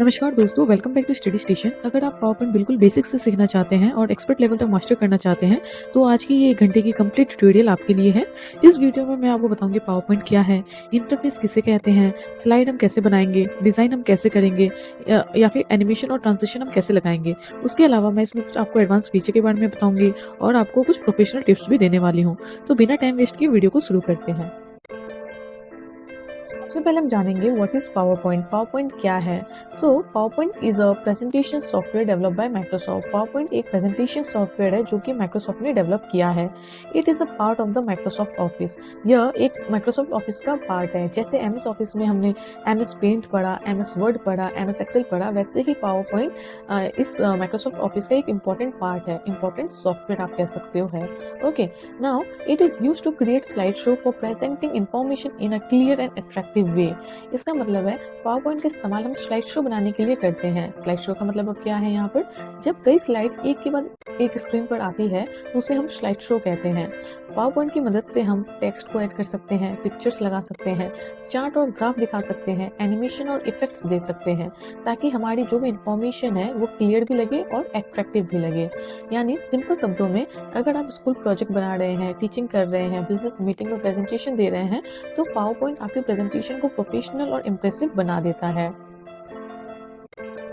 नमस्कार दोस्तों, welcome back to study station. अगर आप पावर पॉइंट बिल्कुल बेसिक से सीखना चाहते हैं और एक्सपर्ट लेवल तक मास्टर करना चाहते हैं तो आज की ये 1 घंटे की कंप्लीट ट्यूटोरियल आपके लिए है। इस वीडियो में मैं आपको बताऊंगी पावर पॉइंट क्या है, इंटरफेस किसे कहते हैं, स्लाइड हम कैसे बनाएंगे, डिजाइन हम कैसे करेंगे या फिर एनिमेशन और ट्रांजिशन हम कैसे लगाएंगे। उसके अलावा मैं इसमें कुछ आपको एडवांस फीचर के बारे में बताऊंगी और आपको कुछ प्रोफेशनल टिप्स भी देने वाली हूँ। तो बिना टाइम वेस्ट किए वीडियो को शुरू करते हैं। सबसे पहले हम जानेंगे what is power point. Power point क्या है? So power point is a presentation software developed by Microsoft. Power point एक प्रेजेंटेशन सॉफ्टवेयर है जो कि माइक्रोसॉफ्ट ने डेवलप किया है। It is a part of the Microsoft office. यह एक माइक्रोसॉफ्ट ऑफिस का पार्ट है। जैसे एमएस ऑफिस में हमने एमएस पेंट पढ़ा, एमएस वर्ड पढ़ा, एमएस एक्सेल पढ़ा, वैसे ही पावर पॉइंट इस माइक्रोसॉफ्ट ऑफिस का एक इंपॉर्टेंट पार्ट है, इंपॉर्टेंट सॉफ्टवेयर आप कह सकते हो है। Okay, now it is used to create slide show for presenting information in a clear and attractive way. इसका मतलब है पावर पॉइंट का इस्तेमाल हम स्लाइड शो बनाने के लिए करते हैं। स्लाइड शो का मतलब अब क्या है? यहाँ पर जब कई स्लाइड्स एक के बाद एक स्क्रीन पर आती है तो उसे हम स्लाइड शो कहते हैं। पावर पॉइंट की मदद से हम टेक्स्ट को ऐड कर सकते हैं, पिक्चर्स लगा सकते हैं, चार्ट और ग्राफ दिखा सकते हैं, एनिमेशन और इफेक्ट्स दे सकते हैं ताकि हमारी जो भी इंफॉर्मेशन है वो क्लियर भी लगे और अट्रैक्टिव भी लगे। यानी सिंपल शब्दों में, अगर आप स्कूल प्रोजेक्ट बना रहे हैं, टीचिंग कर रहे हैं, बिजनेस मीटिंग में प्रेजेंटेशन दे रहे हैं तो पावर पॉइंट आपकी प्रेजेंटेशन को प्रोफेशनल और इम्प्रेसिव बना देता है।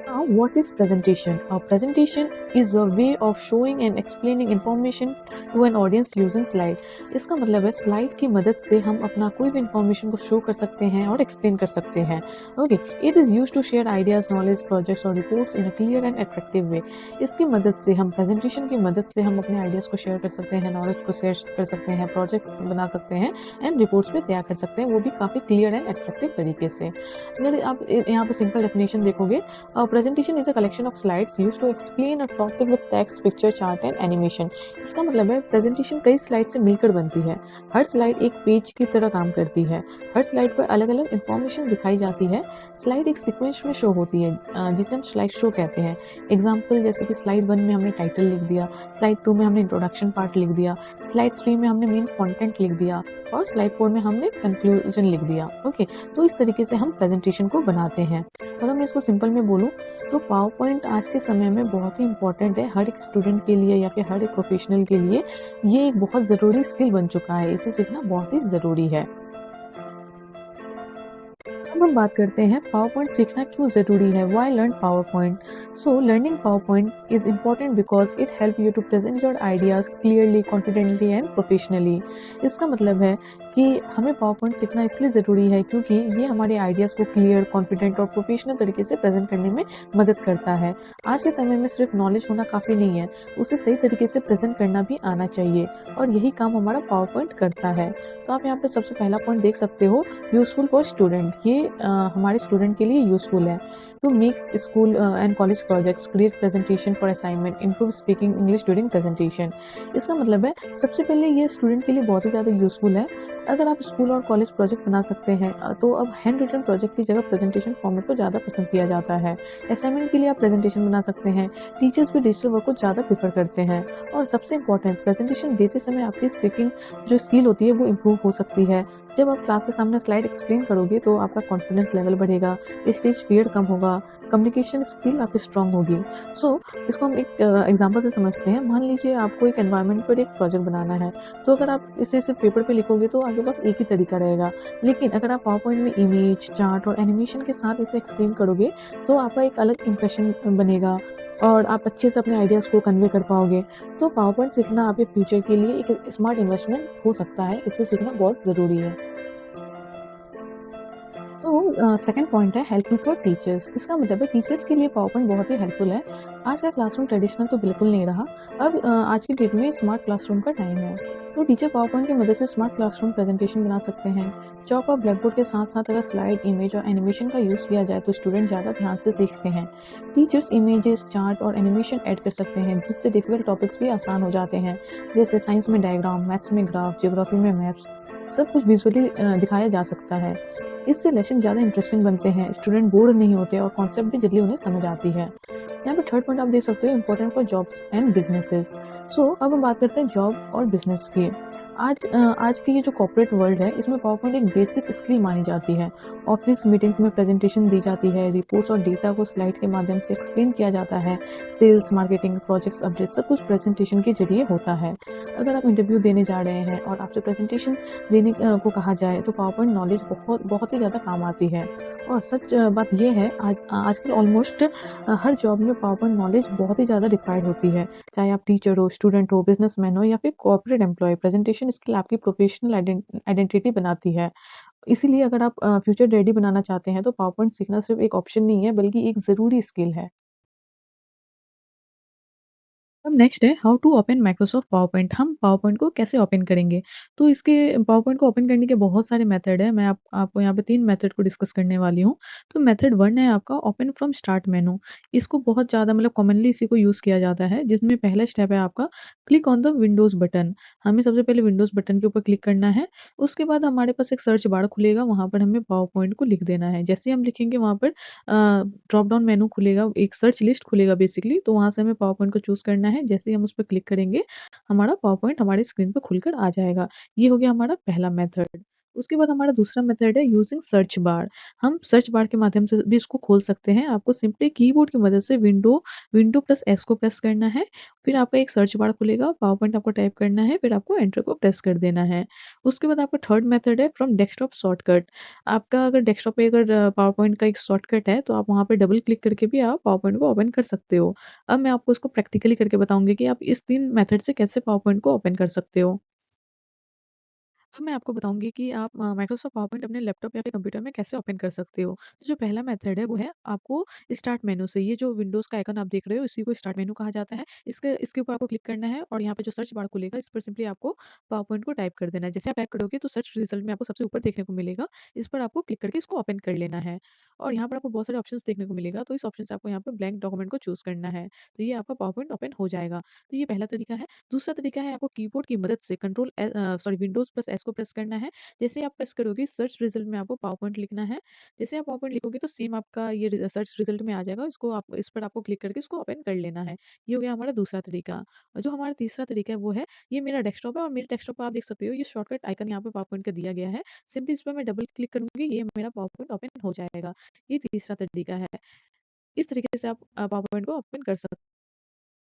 Now, what is presentation? A presentation is a way of showing and explaining information to an audience using slide. इसका मतलब है स्लाइड की मदद से हम अपना कोई भी इंफॉर्मेशन को शो कर सकते हैं और एक्सप्लेन कर सकते हैं। Okay, it is used to share ideas, knowledge, projects और reports in a clear and attractive way. इसकी मदद से हम प्रेजेंटेशन की मदद से हम अपने आइडियाज को शेयर कर सकते हैं, नॉलेज को शेयर कर सकते हैं, प्रोजेक्ट्स बना सकते हैं एंड रिपोर्ट्स भी तैयार कर सकते हैं, वो भी काफी क्लियर एंड अट्रैक्टिव तरीके से। अगर आप यहाँ पर सिंपल डेफिनेशन देखोगे, presentation is a collection of slides used to explain a topic with text, picture, chart and animation. इसका मतलब है प्रेजेंटेशन कई स्लाइड से मिलकर बनती है। हर स्लाइड एक पेज की तरह काम करती है। हर स्लाइड पर अलग अलग इंफॉर्मेशन दिखाई जाती है। स्लाइड एक सीक्वेंस में शो होती है जिसे हम स्लाइड शो कहते हैं। एग्जाम्पल जैसे कि स्लाइड 1 में हमने टाइटल लिख दिया, स्लाइड 2 में हमने इंट्रोडक्शन पार्ट लिख दिया, स्लाइड 3 में हमने मेन कंटेंट लिख दिया और स्लाइड 4 में हमने कंक्लूजन लिख दिया। ओके, तो इस तरीके से हम प्रेजेंटेशन को बनाते हैं। तो अगर मैं इसको सिंपल में बोलूं तो पावर पॉइंट आज के समय में बहुत ही इंपॉर्टेंट है। हर एक स्टूडेंट के लिए या फिर हर एक प्रोफेशनल के लिए ये एक बहुत जरूरी स्किल बन चुका है। इसे सीखना बहुत ही जरूरी है। अब हम बात करते हैं पावर पॉइंट सीखना क्यों जरूरी है। Why learn PowerPoint? So learning PowerPoint is important because it help you to present your ideas clearly, confidently and professionally. इसका मतलब है कि हमें पावर पॉइंट सीखना इसलिए जरूरी है क्योंकि ये हमारे आइडियाज को क्लियर, कॉन्फिडेंट और प्रोफेशनल तरीके से प्रेजेंट करने में मदद करता है। आज के समय में सिर्फ नॉलेज होना काफी नहीं है, उसे सही तरीके से प्रेजेंट करना भी आना चाहिए और यही काम हमारा पावर पॉइंट करता है। तो आप यहाँ पे सबसे पहला पॉइंट देख सकते हो, यूजफुल फॉर स्टूडेंट। ये हमारे स्टूडेंट के लिए यूजफुल है। To make school and college projects, create presentation for assignment, improve speaking English during presentation. इसका मतलब है सबसे पहले ये स्टूडेंट के लिए बहुत ही ज्यादा यूजफुल है। अगर आप स्कूल और कॉलेज प्रोजेक्ट बना सकते हैं तो अब हैंड रिटन प्रोजेक्ट की जगह प्रेजेंटेशन फॉर्मेट को ज्यादा पसंद किया जाता है। असाइनमेंट के लिए आप प्रेजेंटेशन बना सकते हैं। टीचर्स भी डिजिटल वर्क को ज्यादा प्रेफर करते हैं और सबसे इंपॉर्टेंट, प्रेजेंटेशन देते समय आपकी स्पीकिंग जो स्किल होती है वो इम्प्रूव हो सकती है। जब आप क्लास के सामने स्लाइड एक्सप्लेन करोगे तो आपका कॉन्फिडेंस लेवल बढ़ेगा, स्टेज फियर कम होगा, कम्युनिकेशन स्किल आपकी स्ट्रांग होगी। सो इसको हम एक एग्जांपल से समझते हैं। मान लीजिए आपको एक एनवायरनमेंट पर एक प्रोजेक्ट बनाना है, तो अगर आप इसे सिर्फ पेपर पे लिखोगे तो आपके पास एक ही तरीका रहेगा, लेकिन अगर आप पावर पॉइंट में इमेज, चार्ट और एनिमेशन के साथ इसे एक्सप्लेन करोगे तो आपका एक अलग इंप्रेशन बनेगा और आप अच्छे से अपने आइडियाज को कन्वे कर पाओगे। तो पावर पॉइंट सीखना आपके फ्यूचर के लिए एक स्मार्ट इन्वेस्टमेंट हो सकता है। इसे सीखना बहुत जरूरी है। तो सेकंड पॉइंट है हेल्पफुल फॉर टीचर्स। इसका मतलब है टीचर्स के लिए पावर पॉइंट बहुत ही हेल्पफुल है। आज का क्लासरूम ट्रेडिशनल तो बिल्कुल नहीं रहा। अब आज की डेट में स्मार्ट क्लासरूम का टाइम है। तो टीचर पावर पॉइंट की मदद से स्मार्ट क्लासरूम प्रेजेंटेशन बना सकते हैं। चौक और ब्लैक बोर्ड के साथ साथ अगर स्लाइड, इमेज और एनिमेशन का यूज किया जाए तो स्टूडेंट ज्यादा ध्यान से सीखते हैं। टीचर्स इमेजेस, चार्ट और एनिमेशन ऐड कर सकते हैं जिससे डिफिकल्ट टॉपिक्स भी आसान हो जाते हैं। जैसे साइंस में डायग्राम, मैथ्स में ग्राफ, ज्योग्राफी में मैप्स, सब कुछ विजुअली दिखाया जा सकता है। इससे लेसन ज्यादा इंटरेस्टिंग बनते हैं, स्टूडेंट बोर नहीं होते और कॉन्सेप्ट भी जल्दी उन्हें समझ आती है। यहाँ पे थर्ड पॉइंट आप देख सकते हो important for jobs and businesses. So अब हम बात करते हैं जॉब और बिजनेस की। आज की ये जो कॉर्पोरेट वर्ल्ड है इसमें पावर पॉइंट एक बेसिक स्किल मानी जाती है। ऑफिस मीटिंग्स में प्रेजेंटेशन दी जाती है, रिपोर्ट्स और डेटा को स्लाइड के माध्यम से एक्सप्लेन किया जाता है। सेल्स, मार्केटिंग, प्रोजेक्ट्स अपडेट सब कुछ प्रेजेंटेशन के जरिए होता है। अगर आप इंटरव्यू देने जा रहे हैं और आपसे प्रेजेंटेशन देने को कहा जाए तो पावर पॉइंट नॉलेज बहुत बहुत ही ज़्यादा काम आती है। और सच बात ये है आजकल ऑलमोस्ट हर जॉब में पावर पॉइंट नॉलेज बहुत ही ज़्यादा रिक्वायर्ड होती है। चाहे आप टीचर हो, स्टूडेंट हो, बिजनेसमैन हो या फिर कॉर्पोरेट एम्प्लॉय, प्रेजेंटेशन स्किल आपकी प्रोफेशनल आइडेंटिटी बनाती है। इसीलिए अगर आप फ्यूचर रेडी बनाना चाहते हैं तो पावर पॉइंट सीखना सिर्फ एक ऑप्शन नहीं है बल्कि एक ज़रूरी स्किल है। अब नेक्स्ट है how to open Microsoft power point. हम पावर पॉइंट को कैसे ओपन करेंगे? तो इसके पावर पॉइंट को ओपन करने के बहुत सारे मेथड है। मैं आपको यहाँ पे 3 मेथड को डिस्कस करने वाली हूँ। तो मेथड 1 है आपका ओपन फ्रॉम स्टार्ट मेनू। इसको बहुत ज़्यादा मतलब कॉमनली इसी को यूज़ किया जाता है, जिसमें पहला स्टेप है आपका click on the Windows button. हमें सबसे पहले विंडोज़ बटन के ऊपर क्लिक करना है। उसके बाद हमारे पास एक सर्च बार खुलेगा, वहाँ पर हमें पावर पॉइंट को लिख देना है। जैसे ही हम लिखेंगे वहाँ पर ड्रॉप डाउन मेनू खुलेगा, एक सर्च लिस्ट खुलेगा बेसिकली, तो वहाँ से हमें पावर पॉइंट को चूज़ करना है। जैसे ही हम उस पे क्लिक करेंगे, हमारा पावर पॉइंट हमारी स्क्रीन पे खुलकर आ जाएगा। ये हो गया हमारा पहला मेथड। उसके बाद हमारा दूसरा मेथड है यूजिंग सर्च बार। हम सर्च बार के माध्यम से भी इसको खोल सकते हैं। आपको सिंपली कीबोर्ड की मदद से विंडो प्लस एस को प्रेस करना है, फिर आपका एक सर्च बार खुलेगा, पावर पॉइंट आपको टाइप करना है, फिर आपको एंटर को प्रेस कर देना है। उसके बाद आपका थर्ड मेथड है फ्रॉम डेस्कटॉप शॉर्टकट। आपका अगर डेस्कटॉप पे अगर पावर पॉइंट का एक शॉर्टकट है, तो आप वहाँ पे डबल क्लिक करके भी आप पावर पॉइंट को ओपन कर सकते हो। अब मैं आपको इसको प्रैक्टिकली करके बताऊँगी कि आप इस 3 मेथड से कैसे पावर पॉइंट को ओपन कर सकते हो। अब मैं आपको बताऊँगी कि आप माइक्रोसॉफ्ट पावर पॉइंट अपने लैपटॉप या फिर कंप्यूटर में कैसे ओपन कर सकते हो। तो जो पहला मेथड है वो है आपको स्टार्ट मेनू से, ये जो विंडोज़ का आइकन आप देख रहे हो इसी को स्टार्ट मेनू कहा जाता है। इसके इसके ऊपर आपको क्लिक करना है और यहाँ पे जो सर्च बार खुलेगा इस पर सिंपली आपको पावर पॉइंट को टाइप कर देना है। जैसे आप टाइप करोगे तो सर्च रिजल्ट में आपको सबसे ऊपर देखने को मिलेगा। इस पर आपको क्लिक करके इसको ओपन कर लेना है और यहाँ पर आपको बहुत सारे ऑप्शंस देखने को मिलेगा, तो इस ऑप्शन से आपको यहाँ पे ब्लैंक डॉक्यूमेंट को चूज़ करना है। तो ये आपका पावर पॉइंट ओपन हो जाएगा। तो ये पहला तरीका है। दूसरा तरीका है आपको कीबोर्ड की मदद से विंडोज़ प्लस एस को प्रेस करना है। जैसे आप प्रेस करोगे सर्च रिजल्ट में आपको पावर पॉइंट लिखना है। जैसे आप पावर पॉइंट लिखोगे तो सेम आपका ये सर्च रिजल्ट में आ जाएगा। इसको आप इस पर आपको क्लिक करके इसको ओपन कर लेना है। ये हो गया हमारा दूसरा तरीका। और जो हमारा तीसरा तरीका है वो है, ये मेरा डेस्कटॉप है और मेरे डेस्कटॉप पे आप देख सकते हो ये शॉर्टकट आइकन यहाँ पे पावर पॉइंट का दिया गया है। सिंपली इस पर मैं डबल क्लिक करूंगी, ये मेरा पावर पॉइंट ओपन हो जाएगा। ये तीसरा तरीका है। इस तरीके से आप पावर पॉइंट को ओपन कर सकते हैं।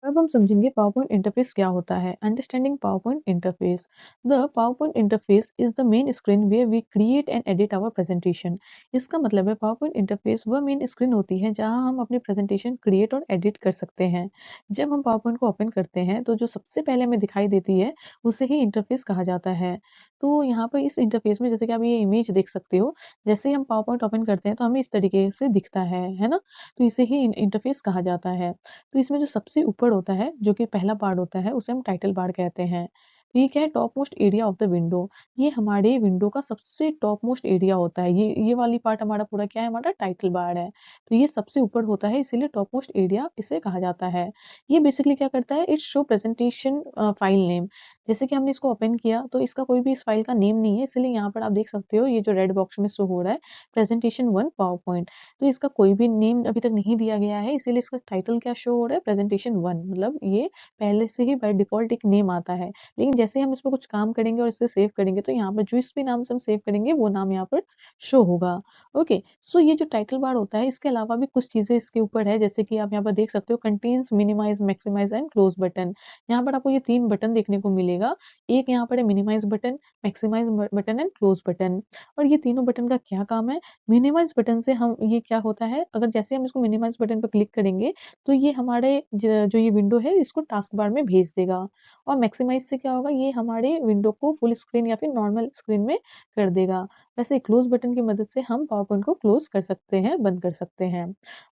अब हम समझेंगे पावरपॉइंट इंटरफेस क्या होता है। Understanding PowerPoint interface. The PowerPoint interface is the main screen where we create and edit our presentation. इसका मतलब है पावरपॉइंट इंटरफेस वह मेन स्क्रीन होती है जहां हम अपनी प्रेजेंटेशन क्रिएट और एडिट कर सकते हैं। जब हम पावरपॉइंट को ओपन करते हैं तो जो सबसे पहले हमें दिखाई देती है उसे ही इंटरफेस कहा जाता है। तो यहाँ पर इस इंटरफेस में जैसे कि आप ये इमेज देख सकते हो, जैसे ही हम पावरपॉइंट ओपन करते हैं तो हमें इस तरीके से दिखता है ना? तो इसे ही इंटरफेस कहा जाता है। तो इसमें जो सबसे ऊपर होता है, जो कि पहला पार्ट होता है, उसे हम टाइटल बार कहते हैं। ठीक है, top most area of the window. ये हमारे विंडो का सबसे टॉप मोस्ट एरिया होता है। ये वाली पार्ट हमारा पूरा क्या है, हमारा टाइटल बार है। तो ये सबसे ऊपर होता है, इसीलिए टॉप मोस्ट एरिया इसे कहा जाता है। ये बेसिकली क्या करता है, it show presentation file name. जैसे कि हमने इसको ओपन किया तो इसका कोई भी इस फाइल का नेम नहीं है, इसलिए यहाँ पर आप देख सकते हो ये जो रेड बॉक्स में शो हो रहा है, प्रेजेंटेशन 1 पावर पॉइंट। तो इसका कोई भी नेम अभी तक नहीं दिया गया है, इसीलिए इसका टाइटल क्या शो हो रहा है, प्रेजेंटेशन 1। मतलब ये पहले से ही बाय डिफॉल्ट एक नेम आता है। लेकिन जैसे हम इस पर कुछ काम करेंगे और इसे सेव करेंगे तो यहाँ पर जो इस भी नाम से हम सेव करेंगे वो नाम यहाँ पर शो होगा। ओके, सो ये जो टाइटल बार होता है इसके अलावा भी कुछ चीजें इसके ऊपर है, जैसे कि आप यहाँ पर देख सकते हो contains minimize, maximize and close button. यहाँ पर आपको ये 3 बटन देखने को मिलेगा। एक यहाँ पर है minimize button, maximize button and close button. और ये तीनों बटन का क्या काम है? मिनिमाइज बटन से हम ये क्या होता है, अगर जैसे हम इसको मिनिमाइज बटन पर क्लिक करेंगे तो ये हमारे जो ये विंडो है इसको टास्क बार में भेज देगा। और मैक्सिमाइज से क्या होगा, ये हमारे विंडो को फुल स्क्रीन या फिर नॉर्मल स्क्रीन में कर देगा। वैसे क्लोज बटन की मदद से हम पावर पॉइंट को क्लोज कर सकते हैं, बंद कर सकते हैं।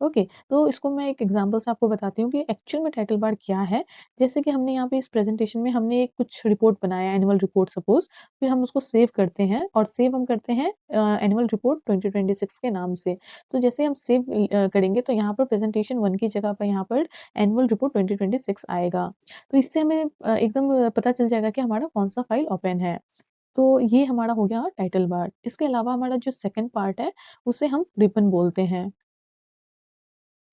ओके, तो इसको मैं एक एग्जांपल से आपको बताती हूँ कि एक्चुअल में टाइटल बार क्या है। जैसे कि हमने यहाँ पे इस प्रेजेंटेशन में हमने एक कुछ रिपोर्ट बनाया, एनुअल रिपोर्ट सपोज, फिर हम उसको सेव करते हैं और सेव हम करते हैं एनुअल रिपोर्ट 2026 के नाम से। तो जैसे हम सेव करेंगे तो यहाँ पर प्रेजेंटेशन 1 की जगह पर यहाँ पर एनुअल रिपोर्ट 2026 आएगा। तो इससे हमें एकदम पता चल जाएगा कि हमारा कौन सा फाइल ओपन है। तो ये हमारा हो गया टाइटल बार। इसके अलावा हमारा जो सेकंड पार्ट है उसे हम रिबन बोलते हैं।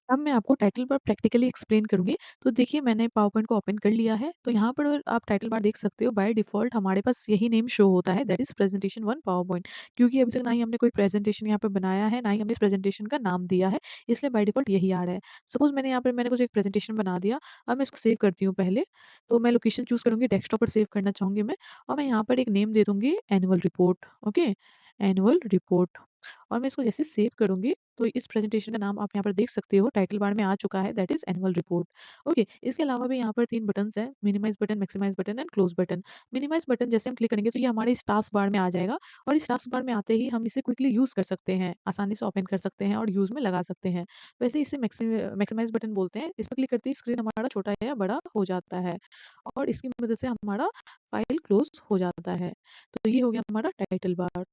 अब मैं आपको टाइटल बार प्रैक्टिकली एक्सप्लेन करूँगी। तो देखिए मैंने पावर पॉइंट को ओपन कर लिया है। तो यहाँ पर आप टाइटल बार देख सकते हो, बाय डिफ़ॉल्ट हमारे पास यही नेम शो होता है, that is presentation 1 power point. क्योंकि अभी तक ना ही हमने कोई प्रेजेंटेशन यहाँ पे बनाया है, ना ही हमने इस प्रेजेंटेशन का नाम दिया है, इसलिए बाय डिफ़ॉल्ट यही आ रहा है। सपोज़ मैंने यहाँ पे मैंने कुछ एक प्रेजेंटेशन बना दिया, अब मैं इसको सेव करती हूँ पहले। तो मैं लोकेशन चूज़ करूँगी, डेस्कटॉप पर सेव करना चाहूँगी मैं, और मैं यहाँ पर एक नेम दे दूँगी annual report, okay? Annual report. और मैं इसको जैसे सेव करूँगी, तो इस प्रेजेंटेशन का नाम आप यहाँ पर देख सकते हो, टाइटल बार में आ चुका है, that is annual report. Okay, इसके अलावा भी यहाँ पर 3 बटन्स हैं, minimize button, maximize button and close button. Minimize button जैसे हम क्लिक करेंगे तो ये हमारे इस टास्क बार में आ जाएगा, और इस टास्क बार में आते ही हम इसे क्विकली यूज़ कर सकते हैं, आसानी से ओपन कर सकते हैं और यूज़ में लगा सकते हैं। वैसे इसे मैक्सिमाइज़ बटन बोलते हैं, इस पे क्लिक करते ही स्क्रीन हमारा छोटा या बड़ा हो जाता है, और इसकी मदद से हमारा फाइल क्लोज़ हो जाता है। तो ये हो गया हमारा टाइटल बार।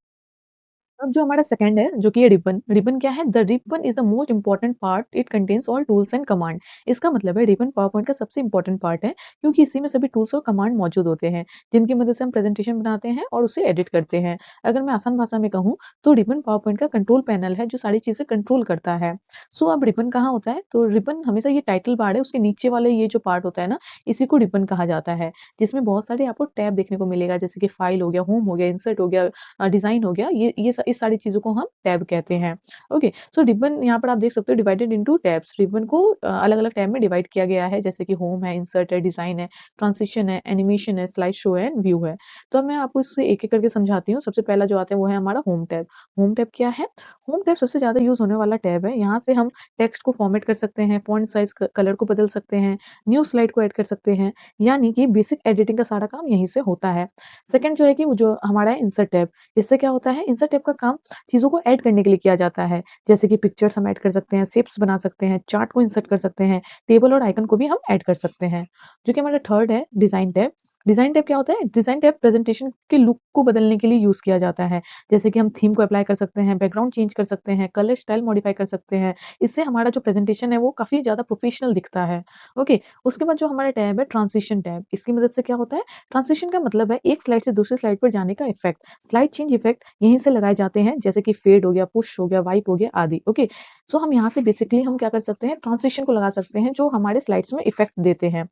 अब जो हमारा सेकंड है, जो कि ये रिबन, रिबन क्या है? The ribbon is the most important part, it contains all tools and command. इसका मतलब है रिबन पावर पॉइंट का सबसे इम्पोर्टेंट पार्ट है, क्योंकि इसी में सभी टूल्स और कमांड मौजूद होते हैं, जिनकी मदद से हम प्रेजेंटेशन बनाते हैं और उसे एडिट करते हैं। अगर मैं आसान भाषा में कहूँ, तो रिबन पावर पॉइंट का कंट्रोल पैनल है, जो सारी चीज़ें कंट्रोल करता है। सो अब रिबन कहाँ होता है? तो रिबन हमेशा ये टाइटल बार है, उसके नीचे वाले ये जो पार्ट होता है ना, इसी को रिबन कहा जाता है, जिसमें बहुत सारे आपको टैब देखने को मिलेगा, जैसे कि फाइल हो गया, होम हो गया, इंसर्ट हो गया, डिज़ाइन हो गया, इस सारी चीज़ों को हम टैब कहते हैं। ओके, सो रिबन यहाँ पर आप देख सकते हो डिवाइडेड इनटू टैब्स। रिबन को अलग-अलग टैब में डिवाइड किया गया है, जैसे कि होम है, इंसर्ट है, डिज़ाइन है, ट्रांजिशन है, एनिमेशन है, स्लाइड शो है, व्यू है। तो अब मैं आपको इससे एक-एक करके समझाती हूँ। सबसे पहला जो आता है वो है हमारा होम टैब। होम टैब क्या है? होम टैब सबसे ज़्यादा यूज़ होने वाला टैब है। यहाँ से हम टेक्स्ट को फॉर्मेट कर सकते हैं, फ़ॉन्ट साइज़ कलर को बदल सकते हैं, न्यू स्लाइड को ऐड कर सकते हैं, यानी कि बेसिक एडिटिंग का सारा काम यहीं से होता है। सेकंड जो है कि वो जो हमारा है इंसर्ट टैब। इससे क्या होता है? इंसर्ट टैब का काम चीज़ों को ऐड करने के लिए किया जाता है। जैसे कि पिक्चर्स हम ऐड कर सकते हैं, शेप्स बना सकते हैं, चार्ट को इंसर्ट कर सकते हैं, टेबल और आइकन को भी हम ऐड कर सकते हैं। जो कि हमारा थर्ड है डिज़ाइन टैब। डिज़ाइन टैब क्या होता है? डिज़ाइन टैब प्रेज़ेंटेशन के लुक को बदलने के लिए यूज़ किया जाता है। जैसे कि हम थीम को अप्लाई कर सकते हैं, बैकग्राउंड चेंज कर सकते हैं, कलर स्टाइल मॉडिफ़ाई कर सकते हैं। इससे हमारा जो प्रेज़ेंटेशन है वो काफ़ी ज़्यादा प्रोफ़ेशनल दिखता है। ओके, उसके बाद जो हमारा टैब है ट्रांज़िशन टैब। इसकी मदद से क्या होता है? ट्रांज़िशन का मतलब है एक स्लाइड से दूसरी स्लाइड पर जाने का इफ़ेक्ट। स्लाइड चेंज इफ़ेक्ट यहीं से लगाए जाते हैं, जैसे कि फेड हो गया, पुश हो गया, वाइप हो गया आदि। ओके, सो हम यहाँ से बेसिकली हम क्या कर सकते हैं? ट्रांज़िशन को लगा सकते हैं, जो हमारे स्लाइड्स में इफ़ेक्ट देते हैं।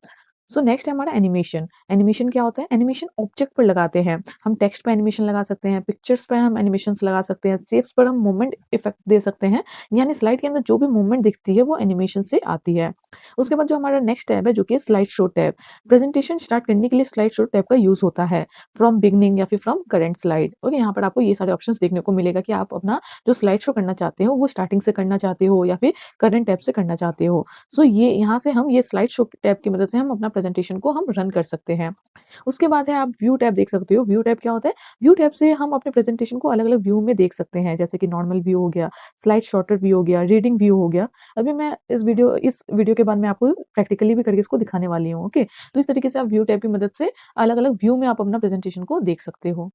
सो नेक्स्ट है हमारा एनिमेशन। एनिमेशन क्या होता है? एनिमेशन ऑब्जेक्ट पर लगाते हैं। हम टेक्स्ट पे एनिमेशन लगा सकते हैं, पिक्चर्स पे हम एनिमेशंस लगा सकते हैं, शेप्स पर हम मूवमेंट इफ़ेक्ट दे सकते हैं। यानी स्लाइड के अंदर जो भी मूवमेंट दिखती है वो एनिमेशन से आती है। उसके बाद जो हमारा नेक्स्ट टैब है, जो कि slide show tab. Presentation start करने के लिए स्लाइड शो टैब का यूज़ होता है, फ्रॉम बिगिनिंग या फिर फ्रॉम करंट स्लाइड। ओके, यहाँ पर आपको ये सारे ऑप्शंस देखने को मिलेगा कि आप अपना जो स्लाइड शो करना चाहते हो, वो स्टार्टिंग से करना चाहते हो या फिर करंट टैब से करना चाहते हो। सो ये यहाँ से हम ये स्लाइड शो टैब की मदद से हम अपना प्रेज़ेंटेशन को हम रन कर सकते हैं। उसके बाद है आप व्यू टैब देख सकते हो। व्यू टैब क्या होता है? व्यू टैब से हम अपने प्रेज़ेंटेशन को अलग-अलग व्यू में देख सकते हैं, जैसे कि नॉर्मल व्यू हो गया, स्लाइड सॉर्टर व्यू हो गया, रीडिंग व्यू हो गया। अभी मैं इस वीडियो के बाद मैं आपको प्रैक्टिकली भी करके इसको दिखाने वाली हूँ, ओके? तो इस तरीके से आप व्यू टैब की मदद से अलग-अलग व्यू में आप अपना प्रेज़ेंटेशन को देख सकते हो।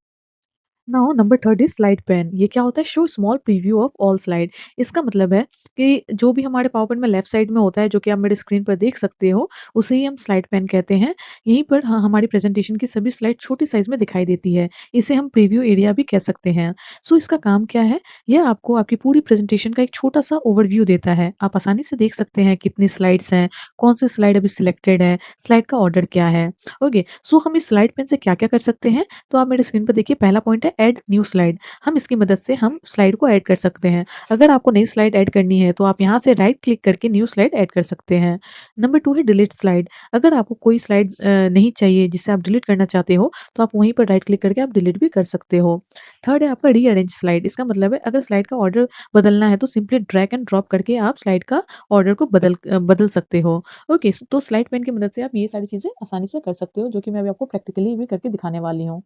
Now number third is slide pan. ये क्या होता है? Show small preview of all slide. इसका मतलब है कि जो भी हमारे पावर पॉइंट में लेफ्ट साइड में होता है, जो कि आप मेरे स्क्रीन पर देख सकते हो, उसे ही हम स्लाइड पैन कहते हैं। यहीं पर हमारी प्रेजेंटेशन की सभी स्लाइड छोटी साइज में दिखाई देती है। इसे हम प्रीव्यू एरिया भी कह सकते हैं। सो इसका काम क्या है? यह आपको आपकी पूरी प्रेजेंटेशन का एक छोटा सा ओवरव्यू देता है। आप आसानी से देख सकते हैं कितनी स्लाइड्स हैं, कौन सी स्लाइड अभी सिलेक्टेड है, स्लाइड का ऑर्डर क्या है। ओके, सो हम इस स्लाइड पैन से क्या क्या कर सकते हैं? तो आप मेरे स्क्रीन पर देखिए, पहला पॉइंट है ऐड न्यू स्लाइड। हम इसकी मदद से हम स्लाइड को ऐड कर सकते हैं। अगर आपको नई स्लाइड ऐड करनी है तो आप यहाँ से राइट क्लिक करके न्यू स्लाइड ऐड कर सकते हैं। नंबर 2 है डिलीट स्लाइड। अगर आपको कोई स्लाइड नहीं चाहिए जिसे आप डिलीट करना चाहते हो, तो आप वहीं पर राइट क्लिक करके आप डिलीट भी कर सकते हो। थर्ड है आपका रीअरेंज स्लाइड। इसका मतलब है अगर स्लाइड का ऑर्डर बदलना है तो सिंपली ड्रैग एंड ड्रॉप करके आप स्लाइड का ऑर्डर को बदल सकते हो। ओके, तो स्लाइड पेन की मदद से आप ये सारी चीज़ें आसानी से कर सकते हो, जो कि मैं अभी आपको प्रैक्टिकली भी करके दिखाने वाली हूँ।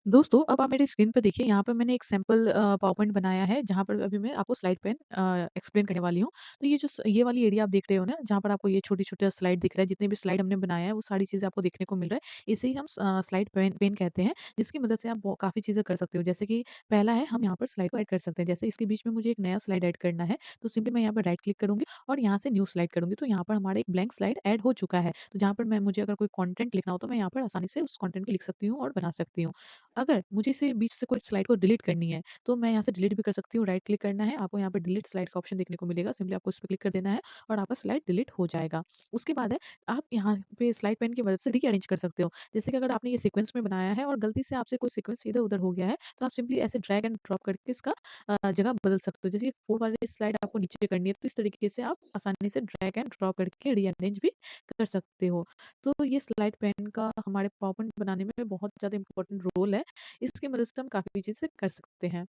दोस्तों, अब आप मेरी स्क्रीन पे देखिए, यहाँ पे मैंने एक सैंपल पावर पॉइंट बनाया है, जहाँ पर अभी मैं आपको स्लाइड पेन एक्सप्लेन करने वाली हूँ। तो ये वाली एरिया आप देख रहे हो ना, जहाँ पर आपको ये छोटी-छोटा स्लाइड दिख रहा है, जितने भी स्लाइड हमने बनाया है, वो सारी चीज़ें आपको देखने को मिल रहा है। इसे ही हम स्लाइड पेन पेन कहते हैं, जिसकी मदद से आप काफ़ी चीज़ें कर सकते हो। जैसे कि पहला है, हम यहाँ पर स्लाइड को ऐड कर सकते हैं। जैसे इसके बीच में मुझे एक नया स्लाइड ऐड करना है, तो सिंपली मैं यहाँ पर राइट क्लिक करूँगी और यहाँ से न्यू स्लाइड करूँगी। तो यहाँ पर हमारा एक ब्लैंक स्लाइड ऐड हो चुका है। तो जहाँ पर मुझे अगर कोई कंटेंट लिखना हो, तो मैं यहाँ पर आसानी से उस कंटेंट को लिख सकती हूँ और बना सकती हूँ। अगर मुझे इसे बीच से कोई स्लाइड को डिलीट करनी है, तो मैं यहाँ से डिलीट भी कर सकती हूँ, राइट क्लिक करना है, आपको यहाँ पे डिलीट स्लाइड का ऑप्शन देखने को मिलेगा, सिंपली आपको उस पे क्लिक कर देना है और आपका स्लाइड डिलीट हो जाएगा। उसके बाद है, आप यहाँ पे स्लाइड पेन की मदद से रीअरेंज कर सकते हो। जैसे कि अगर आपने ये सीक्वेंस में बनाया है और गलती से आपसे कोई सीक्वेंस इधर-उधर हो गया है, तो आप सिंपली ऐसे ड्रैग एंड ड्रॉप करके इसका जगह बदल सकते हो। जैसे ये 4 वाली स्लाइड आपको नीचे करनी है, तो इस तरीके से आप आसानी से ड्रैग एंड ड्रॉप करके रीअरेंज भी कर सकते हो। तो ये स्लाइड पेन का हमारे पावर पॉइंट बनाने में बहुत ज़्यादा इम्पोर्टेंट रोल है। इसकी मदद से हम काफ़ी चीज़ें कर सकते हैं।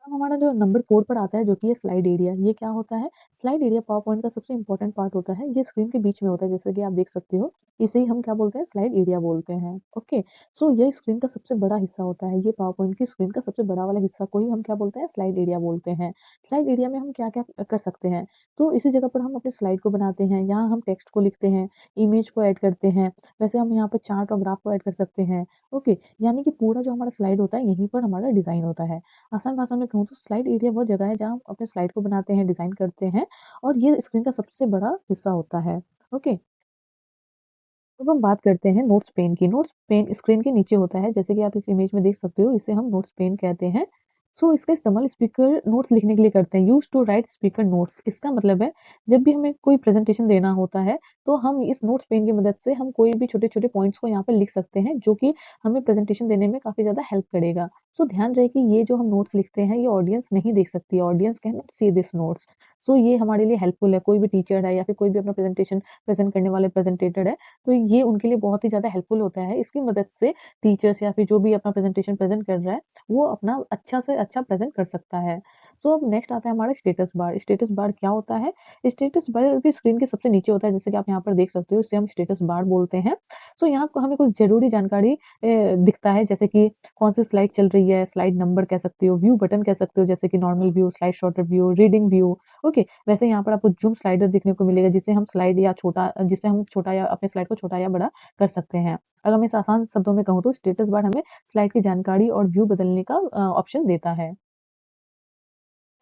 अब हमारा जो नंबर 4 पर आता है जो कि है स्लाइड एरिया। ये क्या होता है? स्लाइड एरिया पावर पॉइंट का सबसे इम्पोर्टेंट पार्ट होता है। ये स्क्रीन के बीच में होता है जैसे कि आप देख सकते हो। इसे ही हम क्या बोलते हैं? स्लाइड एरिया बोलते हैं। ओके। सो ये स्क्रीन का सबसे बड़ा हिस्सा होता है। ये पावर पॉइंट की स्क्रीन का सबसे बड़ा वाला हिस्सा को ही हम क्या बोलते हैं? स्लाइड एरिया बोलते हैं। स्लाइड एरिया में हम क्या-क्या कर सकते हैं? तो इसी जगह पर हम अपने स्लाइड को बनाते हैं। यहाँ हम टेक्स्ट को लिखते हैं, इमेज को ऐड करते हैं। वैसे हम यहाँ पर चार्ट और ग्राफ को ऐड कर सकते हैं। ओके। यानी कि पूरा जो हमारा स्लाइड होता है यहीं पर हमारा डिज़ाइन होता है। आसान भाषा में कहूँ तो स्लाइड एरिया वो जगह है जहाँ हम अपने स्लाइड को बनाते हैं, डिज़ाइन करते हैं और ये स्क्रीन का सबसे बड़ा हिस्सा होता है। ओके। अब हम बात करते हैं नोट्स पेन की। नोट्स पेन स्क्रीन के नीचे होता है, जैसे कि आप इस इमेज में देख सकते हो, इसे हम नोट्स पेन कहते हैं। सो इसका इस्तेमाल स्पीकर नोट्स लिखने के लिए करते हैं। Used to write speaker notes. इसका मतलब है, जब भी हमें कोई प्रेज़ेंटेशन देना होता है, तो हम इस नोट्स पेन की मदद से हम कोई भी छोटे-छोटे पॉइंट्स को यहाँ पे लिख सकते हैं, जो कि हमें प्रेज़ेंटेशन देने में काफ़ी ज़्यादा हेल्प करेगा। सो ध्यान रहे कि ये जो हम नोट्स लिखते हैं, ये ऑडियंस नहीं देख सकती है। Audience can not see this notes. So ये हमारे लिए हेल्पफुल है। कोई भी टीचर है या फिर कोई भी अपना प्रेज़ेंटेशन प्रेज़ेंट करने वाले प्रेज़ेंटेटर है, तो ये उनके लिए बहुत ही ज़्यादा हेल्पफुल होता है। इसकी मदद से टीचर्स या फिर जो भी अपना प्रेज़ेंटेशन प्रेज़ेंट कर रहा है, वो अपना अच्छा से अच्छा प्रेज़ेंट कर सकता है। सो अब नेक्स्ट आता है हमारा स्टेटस बार। स्टेटस बार क्या होता है? स्टेटस बार भी स्क्रीन के सबसे नीचे होता है, जैसे कि आप यहाँ पर देख सकते हो, इसे हम स्टेटस बार बोलते हैं। सो यहाँ को हमें कुछ ज़रूरी जानकारी दिखता है, जैसे कि कौन सी स्लाइड चल रही है, स्लाइड नंबर कह सकते हो, व्यू बटन कह सकते हो, जैसे कि normal view, slide shorter view, reading view. Okay. वैसे यहाँ पर आपको ज़ूम स्लाइडर देखने को मिलेगा, जिससे हम छोटा या अपने स्लाइड को छोटा या बड़ा कर सकते हैं। अगर मैं इसे आसान शब्दों में कहूँ तो स्टेटस बार हमें स्लाइड की जानकारी और व्यू बदलने का ऑप्शन देता है।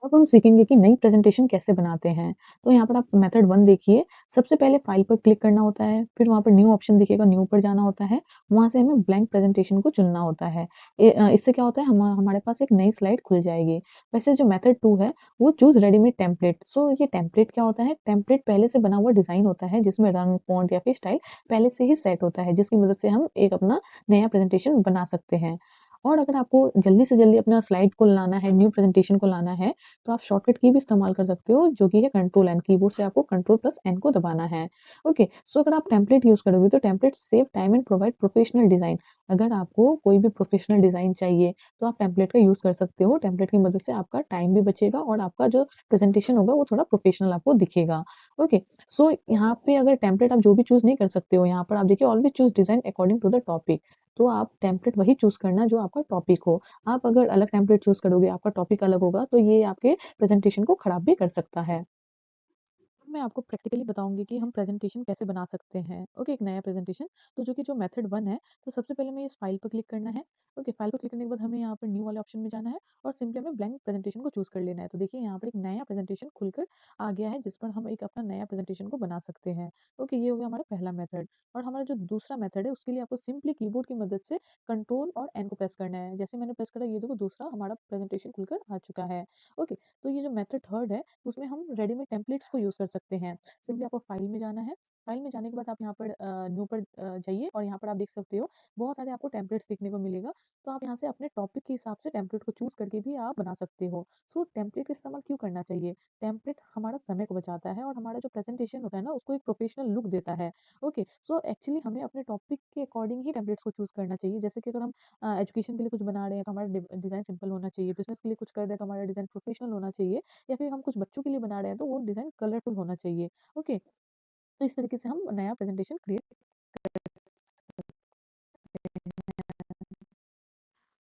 अब हम सीखेंगे कि नई प्रेज़ेंटेशन कैसे बनाते हैं। तो यहाँ पर आप मेथड 1 देखिए, सबसे पहले फाइल पर क्लिक करना होता है, फिर वहाँ पर न्यू ऑप्शन दिखेगा, न्यू पर जाना होता है, वहाँ से हमें ब्लैंक प्रेज़ेंटेशन को चुनना होता है। इससे क्या होता है हमारे पास एक नई स्लाइड खुल जाएगी। वैसे जो मेथड 2 है, वो चूज़ रेडीमेड टेम्पलेट। सो ये टेम्पलेट क्या होता है? टेम्पलेट पहले से बना हुआ डिज़ाइन होता है, जिसमें रंग, फ़ॉन्ट या फिर स्टाइल पहले से ही सेट होता है, जिसकी मदद से हम एक अपना नया प्रेज़ेंटेशन बना सकते हैं। और अगर आपको जल्दी से जल्दी अपना स्लाइड को लाना है, न्यू प्रेज़ेंटेशन को लाना है, तो आप शॉर्टकट की भी इस्तेमाल कर सकते हो, जो कि है कंट्रोल एन। कीबोर्ड से आपको कंट्रोल प्लस एन को दबाना है। ओके। सो अगर आप टेम्पलेट यूज़ करोगे तो template save time and provide professional design. अगर आपको कोई भी प्रोफेशनल डिज़ाइन चाहिए, तो आप टेम्पलेट का यूज़ कर सकते हो। टेम्पलेट की मदद से आपका टाइम भी बचेगा और आपका जो प्रेज़ेंटेशन होगा वो थोड़ा प्रोफेशनल आपको दिखेगा। ओके। सो यहाँ पे अगर टेम्पलेट आप जो भी चूज़ नहीं कर सकते हो, यहाँ पर आप देखिए always choose design according to the topic. तो आप टेम्पलेट वही चूज़ करना जो आपका टॉपिक हो। आप अगर अलग टेम्पलेट चूज़ करोगे, आपका टॉपिक अलग होगा, तो ये आपके प्रेज़ेंटेशन को खराब भी कर सकता है। मैं आपको प्रैक्टिकली बताऊँगी कि हम प्रेज़ेंटेशन कैसे बना सकते हैं। ओके, एक नया प्रेज़ेंटेशन, तो जो मेथड 1 है, तो सबसे पहले हमें इस फाइल पर क्लिक करना है। ओके, फाइल पर क्लिक करने के बाद हमें यहाँ पर न्यू वाले ऑप्शन में जाना है और सिंपली हमें ब्लैंक प्रेज़ेंटेशन को चूज़ कर लेना है। तो देखिए यहाँ पर एक नया प्रेज़ेंटेशन खुलकर आ गया है, जिस पर हम एक अपना नया प्रेज़ेंटेशन को बना सकते हैं। ओके, ये हो गया हमारा पहला मेथड। और हमारा जो दूसरा मेथड है, उसके लिए आपको सिंपली कीबोर्ड की मदद से कंट्रोल और एन को प्रेस करना है। जैसे मैंने प्रेस करा, ये देखो दूसरा हमारा प्रेज़ेंटेशन खुलकर आ चुका है। ओके, तो ये जो मेथड 3 है, उसमें हम रेडीमेड टेम्पलेट्स को यूज़ कर सकते हैं। सिंपली आपको फाइल में जाना है। फाइल में जाने के बाद आप यहाँ पर न्यू पर जाइए और यहाँ पर आप देख सकते हो बहुत सारे आपको टेम्पलेट्स देखने को मिलेगा। तो आप यहाँ से अपने टॉपिक के हिसाब से टेम्पलेट को चूज़ करके भी आप बना सकते हो। सो टेम्पलेट का इस्तेमाल क्यों करना चाहिए? टेम्पलेट हमारा समय को बचाता है और हमारा जो प्रेज़ेंटेशन होता है ना, उसको एक प्रोफेशनल लुक देता है। ओके, सो एक्चुअली हमें अपने टॉपिक के अकॉर्डिंग ही टेम्पलेट्स को चूज़ करना चाहिए। जैसे कि अगर हम एजुकेशन के लिए कुछ बना रहे हैं, तो हमारा डिज़ाइन सिंपल होना चाहिए। बिज़नेस के लिए कुछ कर रहे हैं, तो हमारा डिज़ाइन प्रोफेशनल होना चाहिए। या फिर हम कुछ बच्चों के लिए बना रहे हैं, तो वो डिज़ाइन कलरफुल होना चाहिए। ओके। तो इस तरीके से हम नया प्रेज़ेंटेशन क्रिएट कर सकते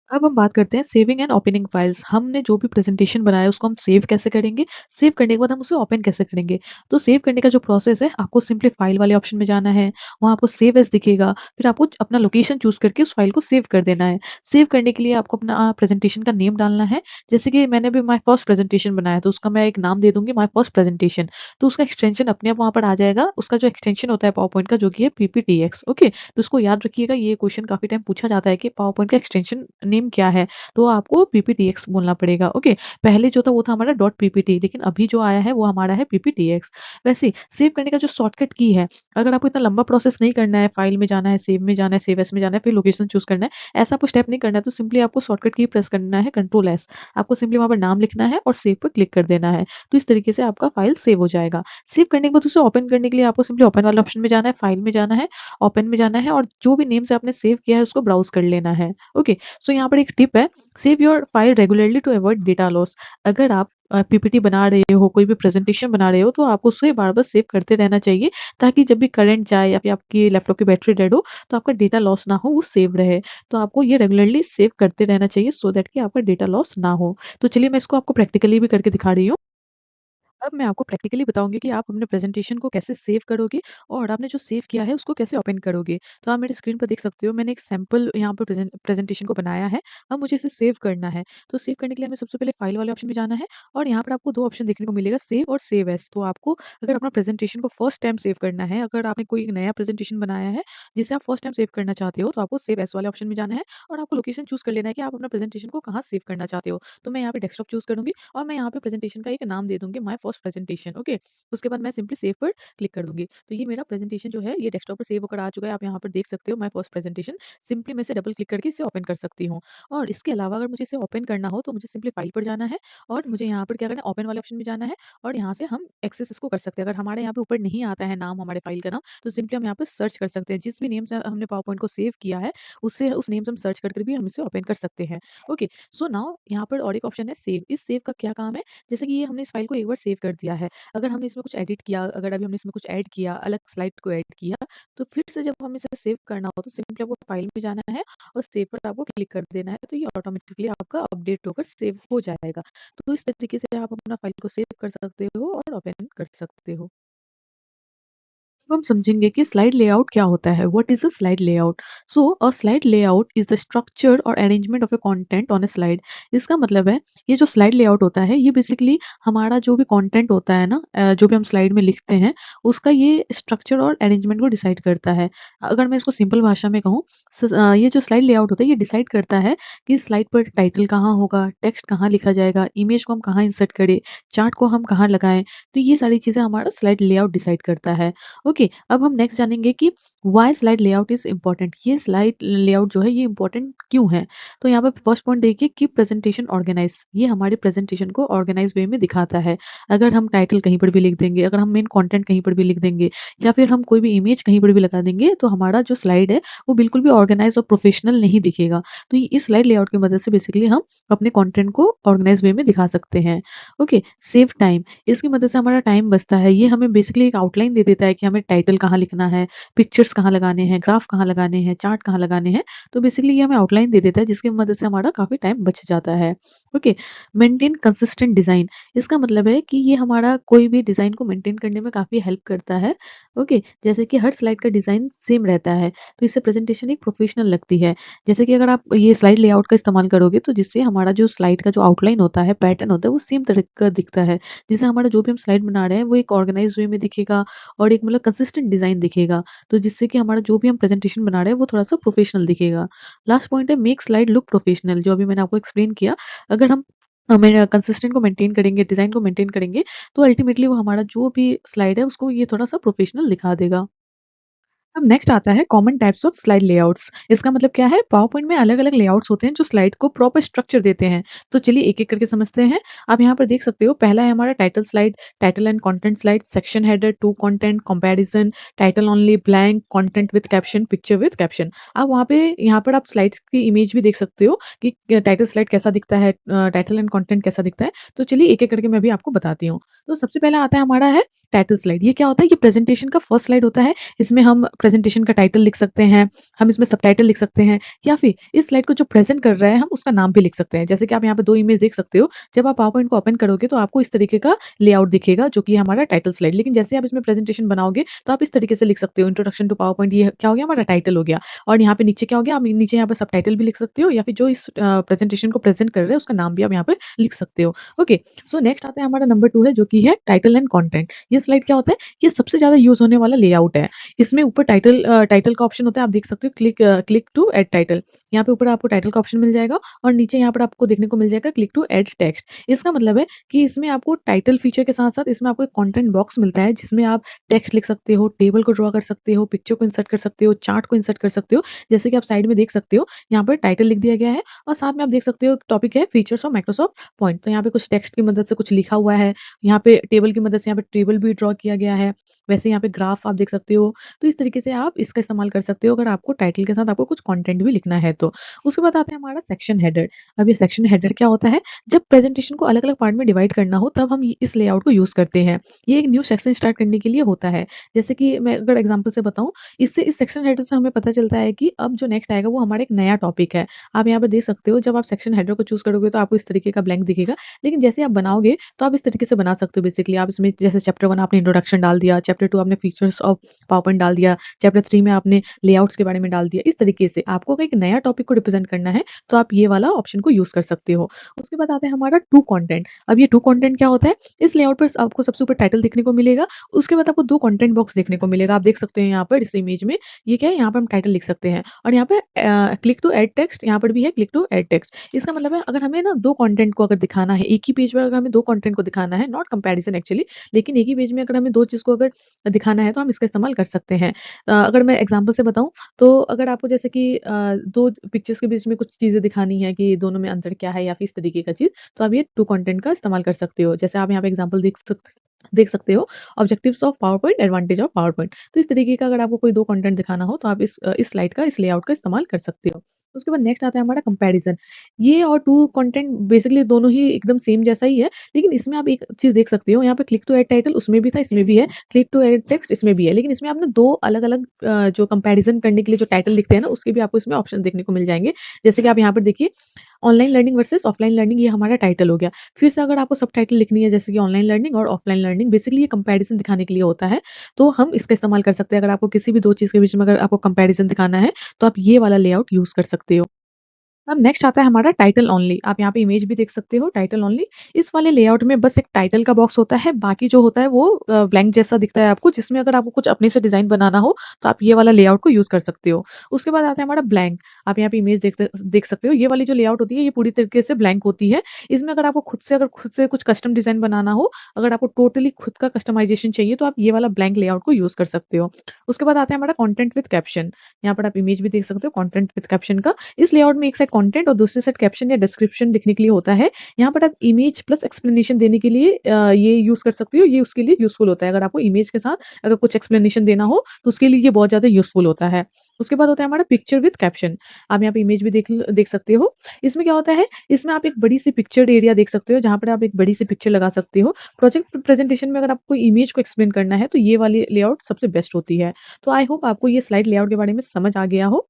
हैं। अब हम बात करते हैं सेविंग एंड ओपनिंग फाइल्स। हमने जो भी प्रेजेंटेशन बनाया है उसको हम सेव कैसे करेंगे, सेव करने के बाद हम उसे ओपन कैसे करेंगे। तो सेव करने का जो प्रोसेस है, आपको सिंपली फाइल वाले ऑप्शन में जाना है, वहाँ आपको सेव एज दिखेगा, फिर आपको अपना लोकेशन चूज करके उस फाइल को सेव कर देना है। सेव करने के लिए आपको अपना प्रेजेंटेशन का नेम डालना है। जैसे कि मैंने भी माय फर्स्ट प्रेजेंटेशन बनाया तो उसका मैं एक नाम दे दूंगी, माय फर्स्ट प्रेजेंटेशन। तो उसका एक्सटेंशन अपने आप वहाँ पर आ जाएगा, उसका जो एक्सटेंशन होता है पावर पॉइंट का, जो कि है पीपीटीएक्स। ओके, तो उसको याद रखिएगा, ये क्वेश्चन काफी टाइम पूछा जाता है कि पावर पॉइंट का एक्सटेंशन नेम क्या है। तो आपको पीपीटीएक्स बोलना पड़ेगा। ओके, पहले जो था वो था हमारा डॉट पीपीटी, लेकिन अभी जो आया है वो हमारा है पीपीटीएक्स। वैसे सेव करने का जो शॉर्टकट की है, अगर आपको इतना लंबा प्रोसेस नहीं करना है, फाइल में जाना है, सेव में जाना है, सेव एस में जाना है, फिर लोकेशन चूज करना है, ऐसा आपको स्टेप नहीं करना है, तो सिंपली आपको शॉर्टकट की प्रेस करना है कंट्रोल एस। आपको सिंपली वहां पर नाम लिखना है और सेव पर क्लिक कर देना है। तो इस तरीके से आपका फाइल सेव हो जाएगा। सेव करने के बाद उसे ओपन करने के लिए आपको सिंपली ओपन वाला ऑप्शन में जाना है, फाइल में जाना है, ओपन में जाना है, और जो भी नेम से आपने सेव किया है उसको ब्राउज कर लेना है। ओके, सो यहाँ पर एक टिप है, save your file regularly to avoid data loss. अगर आप पीपीटी बना रहे हो, कोई भी प्रेजेंटेशन बना रहे हो, तो आपको उसे बार बार सेव करते रहना चाहिए, ताकि जब भी करंट जाए या फिर आपकी लैपटॉप की बैटरी डेड हो तो आपका डेटा लॉस ना हो, वो सेव रहे। तो आपको ये रेगुलरली सेव करते रहना चाहिए, सो दैट कि आपका डेटा लॉस ना हो। तो चलिए मैं इसको आपको प्रैक्टिकली भी करके दिखा रही हूँ। अब मैं आपको प्रैक्टिकली बताऊँगी कि आप अपने प्रेज़ेंटेशन को कैसे सेव करोगे और आपने जो सेव किया है उसको कैसे ओपन करोगे। तो आप मेरी स्क्रीन पर देख सकते हो, मैंने एक सैंपल यहाँ पर प्रेज़ेंटेशन को बनाया है। अब मुझे इसे सेव करना है। तो सेव करने के लिए हमें सबसे पहले फाइल वाले ऑप्शन में जाना है, और यहाँ पर आपको 2 ऑप्शन देखने को मिलेगा, सेव और सेव एज़। तो आपको अगर अपना प्रेज़ेंटेशन को फर्स्ट टाइम सेव करना है, अगर आपने कोई एक नया प्रेज़ेंटेशन बनाया है जिसे आप फर्स्ट टाइम सेव करना चाहते हो, तो आपको सेव एज़ वाले ऑप्शन में जाना है, और आपको लोकेशन चूज़ कर लेना है कि आप अपना प्रेज़ेंटेशन को कहाँ सेव करना चाहते हो। तो मैं यहाँ पे डेस्कटॉप चूज़ करूँगी, और मैं यहाँ पे प्रेजेंटेशन का एक नाम दे दूँगी, माय फर्स्ट प्रेजेंटेशन। ओके, उसके बाद मैं सिंपली सेव पर क्लिक कर दूँगी। तो ये मेरा प्रेजेंटेशन जो है ये डेस्कटॉप पर सेव होकर आ चुका है। आप यहाँ पर देख सकते हो माय फर्स्ट प्रेजेंटेशन। सिंपली मैं इसे डबल क्लिक करके इसे ओपन कर सकती हूँ। और इसके अलावा अगर मुझे इसे ओपन करना हो तो मुझे सिंपली फाइल पर जाना है, और मुझे यहाँ पर क्या करना है, ओपन वाले ऑप्शन में जाना है, और यहाँ से हम एक्सेस इसको कर सकते हैं। अगर हमारे यहाँ पे ऊपर नहीं आता है नाम, हमारे फाइल का नाम, तो सिंपली हम यहाँ पे सर्च कर सकते हैं। जिस भी नेम से हमने पावर पॉइंट को सेव किया है, उससे उस नेम से हम सर्च करके भी हम इसे ओपन कर सकते हैं। ओके, सो नाउ यहाँ पर और एक ऑप्शन है सेव। इस सेव का क्या काम है, जैसे कि ये हमने इस फाइल को एक बार सेव कर दिया है, अगर हमने इसमें कुछ एडिट किया, अगर अभी हमने इसमें कुछ ऐड किया, अलग स्लाइड को ऐड किया, तो फिर से जब हमें इसे सेव करना हो तो सिंपली आपको फाइल में जाना है और सेव पर आपको क्लिक कर देना है, तो ये ऑटोमेटिकली आपका अपडेट होकर सेव हो जाएगा। तो इस तरीके से आप अपना फाइल को सेव कर सकते हो और ओपन कर सकते हो। अब हम समझेंगे कि स्लाइड लेआउट क्या होता है। What is a slide layout? So a slide layout is the structure और arrangement of a content on a slide. इसका मतलब है, ये जो स्लाइड लेआउट होता है ये बेसिकली हमारा जो भी कंटेंट होता है ना, जो भी हम स्लाइड में लिखते हैं, उसका ये स्ट्रक्चर और अरेंजमेंट को डिसाइड करता है। अगर मैं इसको सिंपल भाषा में कहूँ, ये जो स्लाइड लेआउट होता है ये डिसाइड करता है कि स्लाइड पर टाइटल कहाँ होगा, टेक्स्ट कहाँ लिखा जाएगा, इमेज को हम कहाँ इंसर्ट करें, चार्ट को हम कहाँ लगाएं। तो ये सारी चीज़ें हमारा स्लाइड लेआउट डिसाइड करता है। ओके, अब हम नेक्स्ट जानेंगे कि why slide layout is important. ये स्लाइड लेआउट जो है ये इंपॉर्टेंट क्यों है। तो यहाँ पे फर्स्ट पॉइंट देखिए कि प्रेजेंटेशन ऑर्गेनाइज, ये हमारे प्रेजेंटेशन को ऑर्गेनाइज वे में दिखाता है। अगर हम टाइटल कहीं पर भी लिख देंगे, अगर हम मेन कंटेंट कहीं पर भी लिख देंगे, या फिर हम कोई भी इमेज कहीं पर भी लगा देंगे, तो हमारा जो स्लाइड है वो बिल्कुल भी ऑर्गेनाइज और प्रोफेशनल नहीं दिखेगा। तो इस स्लाइड लेआउट की मदद से बेसिकली हम अपने कंटेंट को ऑर्गेनाइज वे में दिखा सकते हैं। ओके, सेव टाइम, इसकी मदद से हमारा टाइम बचता है। ये हमें बेसिकली एक आउटलाइन दे देता है कि हमें टाइटल कहाँ लिखना है, पिक्चर्स कहाँ लगाने हैं, ग्राफ कहाँ लगाने हैं, चार्ट कहाँ लगाने हैं। तो बेसिकली ये हमें आउटलाइन दे देता है, जिसकी मदद से हमारा काफ़ी टाइम बच जाता है। ओके, मेंटेन कंसिस्टेंट डिज़ाइन, इसका मतलब है कि ये हमारा कोई भी डिज़ाइन को मेंटेन करने में काफ़ी हेल्प करता है। ओके, जैसे कि हर स्लाइड का डिज़ाइन सेम रहता है, तो इससे प्रेजेंटेशन एक प्रोफेशनल लगती है। जैसे कि अगर आप ये स्लाइड लेआउट का इस्तेमाल करोगे, तो जिससे हमारा जो स्लाइड का जो आउटलाइन होता है, पैटर्न होता है, वो सेम तरह का दिखता है। जिससे हमारा जो भी हम स्लाइड बना रहे हैं वो एक ऑर्गेनाइज वे में दिखेगा, और एक मतलब कंसिस्टेंट डिज़ाइन दिखेगा। तो जिससे कि हमारा जो भी हम प्रेजेंटेशन बना रहे हैं वो थोड़ा-सा प्रोफेशनल दिखेगा। लास्ट पॉइंट है मेक स्लाइड लुक प्रोफेशनल, जो अभी मैंने आपको एक्सप्लेन किया। अगर हम मेरा कंसिस्टेंट को मेंटेन करेंगे, डिज़ाइन को मेंटेन करेंगे, तो अल्टीमेटली वो हमारा जो भी स्लाइड है उसको ये थोड़ा-सा प्रोफेशनल दिखा देगा। अब नेक्स्ट आता है common types of slide layouts. इसका मतलब क्या है, पावर पॉइंट में अलग अलग लेआउट्स होते हैं जो स्लाइड को प्रॉपर स्ट्रक्चर देते हैं। तो चलिए एक एक करके समझते हैं। आप यहाँ पर देख सकते हो, पहला है हमारा title slide, title and content slide, section header, two content, comparison, title only, blank, content with caption, picture with caption. आप वहाँ पे यहाँ पर आप स्लाइड्स की इमेज भी देख सकते हो कि टाइटल स्लाइड कैसा दिखता है, टाइटल एंड कंटेंट कैसा दिखता है। तो चलिए एक एक करके मैं भी आपको बताती हूँ। तो सबसे पहला आता है हमारा है टाइटल स्लाइड। ये क्या होता है, ये प्रेजेंटेशन का फर्स्ट स्लाइड होता है। इसमें हम प्रेजेंटेशन का टाइटल लिख सकते हैं, हम इसमें सबटाइटल लिख सकते हैं, या फिर इस स्लाइड को जो प्रेजेंट कर रहे हैं हम उसका नाम भी लिख सकते हैं। जैसे कि आप यहाँ पे 2 इमेज देख सकते हो, जब आप पावर पॉइंट को ओपन करोगे तो आपको इस तरीके का लेआउट दिखेगा जो कि हमारा टाइटल स्लाइड। लेकिन जैसे आप इसमें प्रेजेंटेशन बनाओगे तो आप इस तरीके से लिख सकते हो, इंट्रोडक्शन टू पावर पॉइंट, ये क्या हो गया हमारा टाइटल हो गया। और यहाँ पे नीचे क्या हो गया, आप नीचे यहाँ पे सबटाइटल भी लिख सकते हो, या फिर जो इस प्रेजेंटेशन को प्रेजेंट कर रहे हैं उसका नाम भी आप यहाँ पे लिख सकते हो। ओके, सो नेक्स्ट आता है हमारा नंबर 2 है जो कि है टाइटल एंड कंटेंट। ये स्लाइड क्या होता है, ये सबसे ज्यादा यूज होने वाला लेआउट है। इसमें ऊपर टाइटल का ऑप्शन होता है, आप देख सकते हो, क्लिक टू ऐड टाइटल। यहाँ पे ऊपर आपको टाइटल का ऑप्शन मिल जाएगा और नीचे यहाँ पर आपको देखने को मिल जाएगा क्लिक टू ऐड टेक्स्ट। इसका मतलब है कि इसमें आपको टाइटल फीचर के साथ साथ इसमें आपको एक कंटेंट बॉक्स मिलता है जिसमें आप टेक्स्ट लिख सकते हो, टेबल को ड्रॉ कर सकते हो, पिक्चर को इंसर्ट कर सकते हो, चार्ट को इंसर्ट कर सकते हो। जैसे कि आप साइड में देख सकते हो, यहाँ पर टाइटल लिख दिया गया है और साथ में आप देख सकते हो टॉपिक है फीचर्स ऑफ माइक्रोसॉफ्ट पॉइंट। तो यहाँ पे कुछ टेक्स्ट की मदद से कुछ लिखा हुआ है, यहाँ पे टेबल की मदद से यहाँ पे टेबल भी ड्रॉ किया गया है, वैसे यहाँ पे ग्राफ आप देख सकते हो। तो इस तरीके से आप इसका इस्तेमाल कर सकते हो अगर आपको टाइटल के साथ आपको कुछ कंटेंट भी लिखना है तो। उसके बाद आता है हमारा सेक्शन हेडर। अब ये सेक्शन हेडर क्या होता है, जब प्रेजेंटेशन को अलग अलग पार्ट में डिवाइड करना हो तब हम इस लेआउट को यूज करते हैं। ये एक न्यू सेक्शन स्टार्ट करने के लिए होता है। जैसे कि मैं अगर एग्जाम्पल से बताऊं, इससे इस सेक्शन हेडर से हमें पता चलता है कि अब जो नेक्स्ट आएगा वो हमारा एक नया टॉपिक है। आप यहाँ पे देख सकते हो, जब आप सेक्शन हेडर को चूज करोगे तो आपको इस तरीके का ब्लैंक दिखेगा, लेकिन जैसे आप बनाओगे तो आप इस तरीके से बना सकते हो। बेसिकली आप इसमें जैसे चैप्टर 1 आपने इंट्रोडक्शन डाल दिया, चैप्टर 2 आपने फीचर्स ऑफ पावर पॉइंट डाल दिया, चैप्टर 3 में आपने लेआउट्स के बारे में डाल दिया। इस तरीके से आपको अगर एक नया टॉपिक को रिप्रेजेंट करना है तो आप ये वाला ऑप्शन को यूज कर सकते हो। उसके बाद आता है हमारा टू कंटेंट। अब ये टू कंटेंट क्या होता है, इस लेआउट पर आपको सबसे ऊपर टाइटल देखने को मिलेगा, उसके बाद आपको 2 कंटेंट बॉक्स देखने को मिलेगा। आप देख सकते हैं यहाँ पर इस इमेज में, ये क्या है, यहाँ पर हम टाइटल लिख सकते हैं और यहाँ पे क्लिक टू ऐड टेक्स्ट, यहाँ पर भी है क्लिक टू ऐड टेक्स्ट। इसका मतलब है अगर हमें ना 2 कंटेंट को अगर दिखाना है एक ही पेज पर, अगर हमें 2 कंटेंट को दिखाना है, नॉट कंपैरिजन एक्चुअली, लेकिन एक ही पेज में अगर हमें 2 चीज़ को अगर दिखाना है तो हम इसका इस्तेमाल कर सकते हैं। अगर मैं एग्जांपल से बताऊँ तो अगर आपको जैसे कि 2 पिक्चर्स के बीच में कुछ चीज़ें दिखानी है कि दोनों में अंतर क्या है या फिर इस तरीके का चीज़, तो आप ये टू कंटेंट का इस्तेमाल कर सकते हो। जैसे आप यहाँ पे एग्जांपल देख सकते हो, objectives of power point, advantage of power point. तो इस तरीके का अगर आपको कोई 2 कंटेंट दिखाना हो तो आप इस स्लाइड का, इस लेआउट का इस्तेमाल कर सकते हो। उसके बाद नेक्स्ट आता है हमारा कंपैरिजन। ये और 2 कंटेंट बेसिकली दोनों ही एकदम सेम जैसा ही है, लेकिन इसमें आप एक चीज़ देख सकते हो, यहाँ पे क्लिक टू ऐड टाइटल उसमें भी था, इसमें भी है, क्लिक टू ऐड टेक्स्ट इसमें भी है, लेकिन इसमें आप ना 2 अलग-अलग जो कंपैरिजन करने के लिए जो टाइटल लिखते हैं ना, उसके भी आपको इसमें ऑप्शन देखने को मिल जाएँगे। जैसे कि आप यहाँ पर देखिए, online learning versus offline learning, ये हमारा टाइटल हो गया। फिर से अगर आपको सबटाइटल लिखनी है जैसे कि ऑनलाइन लर्निंग और ऑफलाइन लर्निंग, बेसिकली ये कंपैरिजन दिखाने के लिए होता है, तो हम इसका इस्तेमाल कर सकते हैं। अगर आपको किसी भी 2 चीज़ के बीच में अगर आपको कंपैरिजन दिखाना है, तो आप ये वाला लेआउट यूज़ कर सकते हो। अब नेक्स्ट आता है हमारा टाइटल ओनली। आप यहाँ पे इमेज भी देख सकते हो, टाइटल ओनली। इस वाले लेआउट में बस एक टाइटल का बॉक्स होता है, बाकी जो होता है वो ब्लैंक जैसा दिखता है आपको, जिसमें अगर आपको कुछ अपने से डिजाइन बनाना हो तो आप ये वाला लेआउट को यूज कर सकते हो। उसके बाद आता है हमारा ब्लैंक। आप यहाँ पे इमेज देख सकते हो, ये वाली जो लेआउट होती है ये पूरी तरीके से ब्लैंक होती है। इसमें अगर खुद से कुछ कस्टम डिजाइन बनाना हो, अगर आपको टोटली खुद का कस्टमाइजेशन चाहिए तो आप ये वाला ब्लैंक लेआउट को यूज कर सकते हो। उसके बाद आता है हमारा कॉन्टेंट विद कैप्शन। यहाँ पर आप इमेज भी देख सकते हो, कॉन्टेंट विद कैप्शन का। इस लेआउट में एक साइड कंटेंट और दूसरी साइड कैप्शन या डिस्क्रिप्शन लिखने के लिए होता है। यहाँ पर आप इमेज प्लस एक्सप्लेनेशन देने के लिए ये यूज कर सकते हो, ये उसके लिए यूजफुल होता है। अगर आपको इमेज के साथ अगर कुछ एक्सप्लेनेशन देना हो तो उसके लिए ये बहुत ज्यादा यूजफुल होता है। उसके बाद होता है हमारा पिक्चर विद कैप्शन। आप यहाँ पे इमेज भी देख सकते हो। इसमें क्या होता है, इसमें आप एक बड़ी सी पिक्चर एरिया देख सकते हो जहाँ पर आप एक बड़ी सी पिक्चर लगा सकते हो। प्रोजेक्ट प्रेजेंटेशन में अगर आपको इमेज को एक्सप्लेन करना है तो ये वाली लेआउट सबसे बेस्ट होती है। तो आई होप आपको ये स्लाइड लेआउट के बारे में समझ आ गया हो।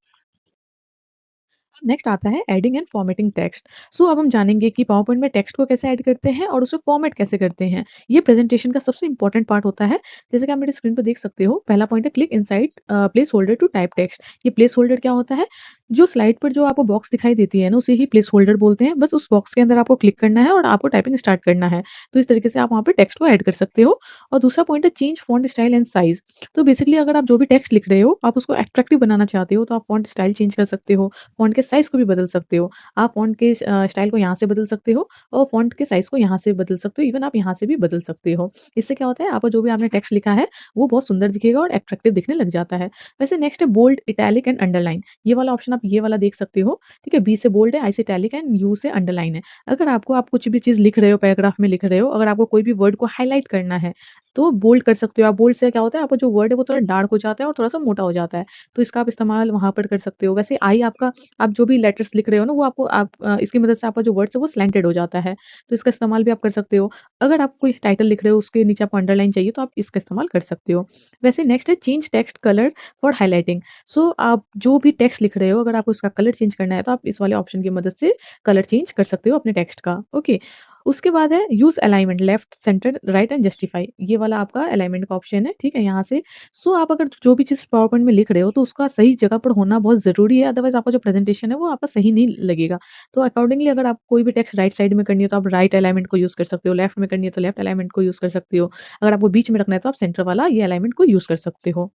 नेक्स्ट आता है एडिंग एंड फॉर्मेटिंग टेक्स्ट। सो अब हम जानेंगे कि पावर पॉइंट में टेक्स्ट को कैसे ऐड करते हैं और उसे फॉर्मेट कैसे करते हैं। ये प्रेजेंटेशन का सबसे इंपॉर्टेंट पार्ट होता है। जैसे कि आप मेरे स्क्रीन पर देख सकते हो, पहला पॉइंट है click inside placeholder to type text. ये प्लेस होल्डर क्या होता है, जो स्लाइड पर जो आपको बॉक्स दिखाई देती है ना, उसे ही प्लेस होल्डर बोलते हैं। बस उस बॉक्स के अंदर आपको क्लिक करना है और आपको टाइपिंग स्टार्ट करना है। तो इस तरीके से आप वहाँ पे टेक्स्ट को ऐड कर सकते हो। और दूसरा पॉइंट है change font style and size. तो बेसिकली अगर आप जो भी टेक्स्ट लिख रहे हो, आप उसको अट्रैक्टिव बनाना चाहते हो तो आप फॉन्ट स्टाइल चेंज कर सकते हो, फॉन्ट के साइज को भी बदल सकते हो। आप फॉन्ट के स्टाइल को यहाँ से बदल सकते हो और फॉन्ट के साइज को यहाँ से बदल सकते हो, इवन आप यहाँ से भी बदल सकते हो। इससे क्या होता है, आपको जो भी आपने टेक्स्ट लिखा है वो बहुत सुंदर दिखेगा और अट्रैक्टिव दिखने लग जाता है। वैसे नेक्स्ट है बोल्ड, इटैलिक एंड अंडरलाइन। ये वाला ऑप्शन आप ये वाला देख सकते हो। ठीक है, बी से बोल्ड है, आई से इटैलिक एंड यू से अंडरलाइन है। अगर आप कुछ भी चीज लिख रहे हो, पैराग्राफ में लिख रहे हो, अगर आपको कोई भी वर्ड को हाईलाइट करना है, तो बोल्ड कर सकते हो आप। बोल्ड से क्या होता है, आपका जो वर्ड है वो थोड़ा डार्क हो जाता है और थोड़ा-सा मोटा हो जाता है। तो इसका आप इस्तेमाल वहाँ पर कर सकते हो। वैसे आई आपका, आप जो भी लेटर्स लिख रहे हो ना, वो आपको इसकी मदद से आपका जो वर्ड्स है वो स्लैंटेड हो जाता है। तो इसका इस्तेमाल भी आप कर सकते हो। अगर आप कोई टाइटल लिख रहे हो, उसके नीचे आपको अंडरलाइन चाहिए, तो आप इसका इस्तेमाल कर सकते हो। वैसे नेक्स्ट है change text colour for highlighting. So आप जो भी टेक्स्ट लिख रहे हो, अगर आपको उसका कलर चेंज करना है, तो आप इस वाले ऑप्शन की मदद से कलर चेंज कर सकते हो अपने टेक्स्ट का। ओके। उसके बाद है use alignment left, centre, right and justify. ये वाला आपका अलाइनमेंट का ऑप्शन है, ठीक है? यहाँ से सो आप अगर जो भी चीज़ पावर पॉइंट में लिख रहे हो, तो उसका सही जगह पर होना बहुत ज़रूरी है, अदरवाइज़ आपका जो प्रेज़ेंटेशन है वो आपका सही नहीं लगेगा। तो अकॉर्डिंगली अगर आप कोई भी टेक्स्ट राइट साइड में करनी है, तो आप राइट अलाइनमेंट को यूज़ कर सकते हो, लेफ्ट में करनी है तो लेफ्ट अलाइनमेंट को यूज़ कर सकते हो। अगर आपको बीच में रखना है, तो आप सेंटर वाला ये अलाइनमेंट को यूज़ कर सकते हो।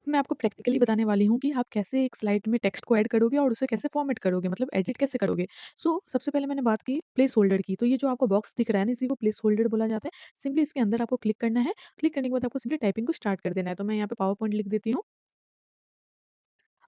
मैं आपको प्रैक्टिकली बताने वाली हूँ कि आप कैसे एक स्लाइड में टेक्स्ट को ऐड करोगे और उसे कैसे फॉर्मेट करोगे, मतलब एडिट कैसे करोगे। सबसे पहले मैंने बात की प्लेस होल्डर की। तो ये जो आपको बॉक्स दिख रहा है ना, इसी को प्लेस होल्डर बोला जाता है। सिंपली इसके अंदर आपको क्लिक करना है। क्लिक करने के बाद आपको सिंपली टाइपिंग को स्टार्ट कर देना है। तो मैं यहाँ पे पावर पॉइंट लिख देती हूँ।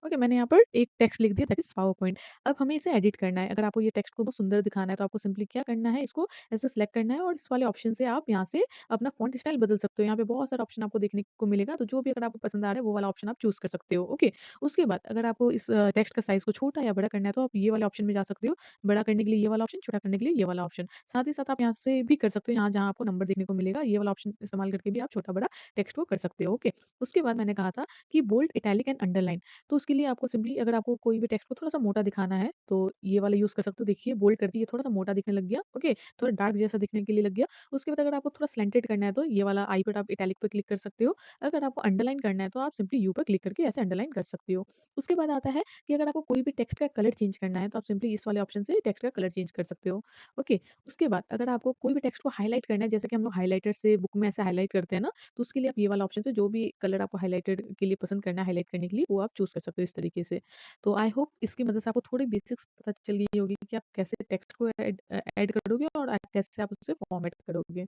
ओके, मैंने यहाँ पर एक टेक्स्ट लिख दिया, दैट इज़ पावर पॉइंट। अब हमें इसे एडिट करना है। अगर आपको ये टेक्स्ट को बहुत सुंदर दिखाना है, तो आपको सिंपली क्या करना है, इसको ऐसे सेलेक्ट करना है और इस वाले ऑप्शन से आप यहाँ से अपना फ़ॉन्ट स्टाइल बदल सकते हो। यहाँ पे बहुत सारा ऑप्शन आपको देखने को मिलेगा, तो जो भी अगर आपको पसंद आ रहा है, वो वाला ऑप्शन आप चूज़ कर सकते हो। ओके, उसके बाद अगर आपको इस टेक्स्ट का साइज़ को छोटा या बड़ा करना है, तो आप ये वाले ऑप्शन में जा सकते हो। बड़ा करने के लिए ये वाला ऑप्शन, छोटा करने के लिए ये वाला ऑप्शन। साथ ही साथ आप यहाँ से भी कर सकते हो, यहाँ जहाँ आपको नंबर देखने को मिलेगा, ये वाला ऑप्शन इस्तेमाल करके भी आप छोटा-बड़ा टेक्स्ट को कर सकते हो। ओके, उसके बाद मैंने कहा था कि बोल्ड, इटैलिक एंड अंडरलाइन। तो उसके लिए आपको सिंपली, अगर आपको कोई भी टेक्स्ट को थोड़ा-सा मोटा दिखाना है, तो ये वाला यूज़ कर सकते हो। देखिए बोल्ड कर दिए, थोड़ा-सा मोटा दिखने लग गया, ओके, थोड़ा डार्क जैसा दिखने के लिए लग गया। उसके बाद अगर आपको थोड़ा स्लैंटेड करना है, तो ये वाला आई पर आप इटैलिक पे क्लिक कर सकते हो। अगर आपको अंडरलाइन करना है, तो आप सिंपली यू पर क्लिक करके ऐसे अंडरलाइन कर सकते हो। उसके बाद आता है कि अगर आपको कोई भी टेक्स्ट का कलर चेंज करना है, तो आप सिंपली इस वाले ऑप्शन से टेक्स्ट का कलर चेंज कर सकते हो, ओके। उसके बाद अगर आपको कोई भी टेक्स्ट को हाइलाइट करना है, जैसे कि हम लोग हाइलाइटर से बुक में ऐसे हाइलाइट करते हैं ना, तो उसके लिए आप ये वाला ऑप्शन से जो भी कलर आपको हाइलाइटेड के लिए पसंद करना है, हाइलाइट करने के लिए, वो आप चूज़ कर सकते हो इस तरीके से। तो आई होप इसकी मदद से आपको थोड़ी बेसिक्स पता चल गई होगी कि आप कैसे टेक्स्ट को ऐड करोगे और कैसे आप उसे फॉर्मेट करोगे।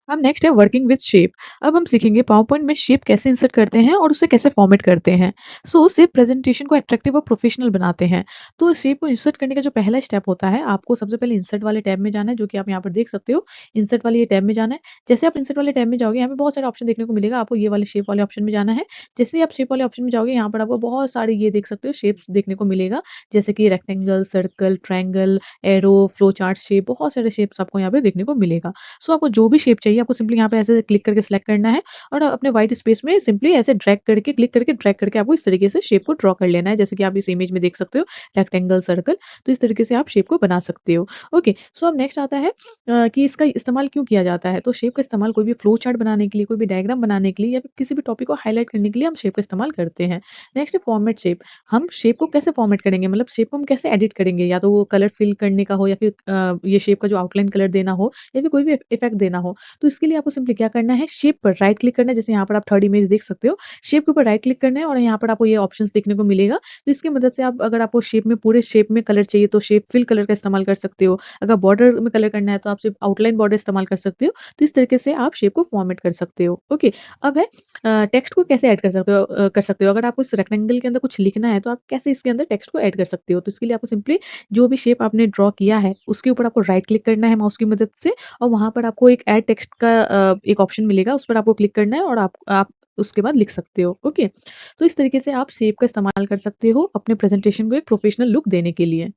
अब नेक्स्ट है वर्किंग विद शेप। अब हम सीखेंगे पावर पॉइंट में शेप कैसे इंसर्ट करते हैं और उसे कैसे फॉर्मेट करते हैं। शेप प्रेजेंटेशन को अट्रैक्टिव और प्रोफेशनल बनाते हैं। तो शेप को इंसर्ट करने का जो पहला स्टेप होता है, आपको सबसे पहले इंसर्ट वाले टैब में जाना है, जो कि आप यहाँ पर देख सकते हो। इंसर्ट वाले ये टैब में जाना है। जैसे आप इंसर्ट वाले टैब में जाओगे, यहाँ पे बहुत सारे ऑप्शन देखने को मिलेगा। आपको ये वाले शेप वाले ऑप्शन में जाना है। जैसे ही आप शेप वाले ऑप्शन में जाओगे, यहाँ पर आपको बहुत सारे ये देख सकते हो शेप्स देखने को मिलेगा, जैसे कि rectangle, circle, triangle, arrow, flow chart shape, बहुत सारे शेप्स आपको यहाँ पे देखने को मिलेगा। आपको जो भी शेप चाहिए, आपको सिंपली यहाँ पे ऐसे क्लिक करके सिलेक्ट करना है और अपने व्हाइट स्पेस में सिंपली ऐसे ड्रैग करके, क्लिक करके ड्रैग करके आपको इस तरीके से शेप को ड्रॉ कर लेना है। जैसे कि आप इस इमेज में देख सकते हो, रेक्टेंगल, सर्कल। तो इस तरीके से आप शेप को बना सकते हो। ओके, अब नेक्स्ट आता है कि इसका इस्तेमाल क्यों किया जाता है। तो शेप का इस्तेमाल कोई भी फ्लो चार्ट बनाने के लिए, कोई भी डायग्राम बनाने के लिए या फिर किसी भी टॉपिक को हाईलाइट करने के लिए हम शेप का इस्तेमाल करते हैं। नेक्स्ट है फॉर्मेट शेप। हम शेप को कैसे फॉर्मेट करेंगे, मतलब शेप को हम कैसे एडिट करेंगे, या तो वो कलर फिल करने का हो, या फिर ये शेप का जो आउटलाइन कलर देना हो, या फिर कोई भी इफेक्ट देना हो। तो इसके लिए आपको सिंपली क्या करना है, शेप पर राइट क्लिक करना है। जैसे यहाँ पर आप थर्ड इमेज देख सकते हो, शेप के ऊपर राइट क्लिक करना है और यहाँ पर आपको ये ऑप्शंस देखने को मिलेगा। तो इसकी मदद से आप, अगर आपको शेप में, पूरे शेप में कलर चाहिए, तो शेप फिल कलर का इस्तेमाल कर सकते हो। अगर बॉर्डर में कलर करना है, तो आप सिर्फ आउटलाइन बॉर्डर इस्तेमाल कर सकते हो। तो इस तरीके से आप शेप को फॉर्मेट कर सकते हो। ओके, अब है टेक्स्ट को कैसे ऐड कर सकते हो। अगर आपको इस रेक्टेंगल के अंदर कुछ लिखना है, तो आप कैसे इसके अंदर टेक्स्ट को ऐड कर सकते हो। तो इसके लिए आपको सिंपली जो भी शेप आपने ड्रॉ किया है, उसके ऊपर आपको राइट क्लिक करना है माउस की मदद से, और वहाँ पर आपको एक ऐड टेक्स्ट का एक ऑप्शन मिलेगा, उस पर आपको क्लिक करना है और आप उसके बाद लिख सकते हो। ओके, तो इस तरीके से आप शेप का इस्तेमाल कर सकते हो अपने प्रेजेंटेशन को एक प्रोफेशनल लुक देने के लिए।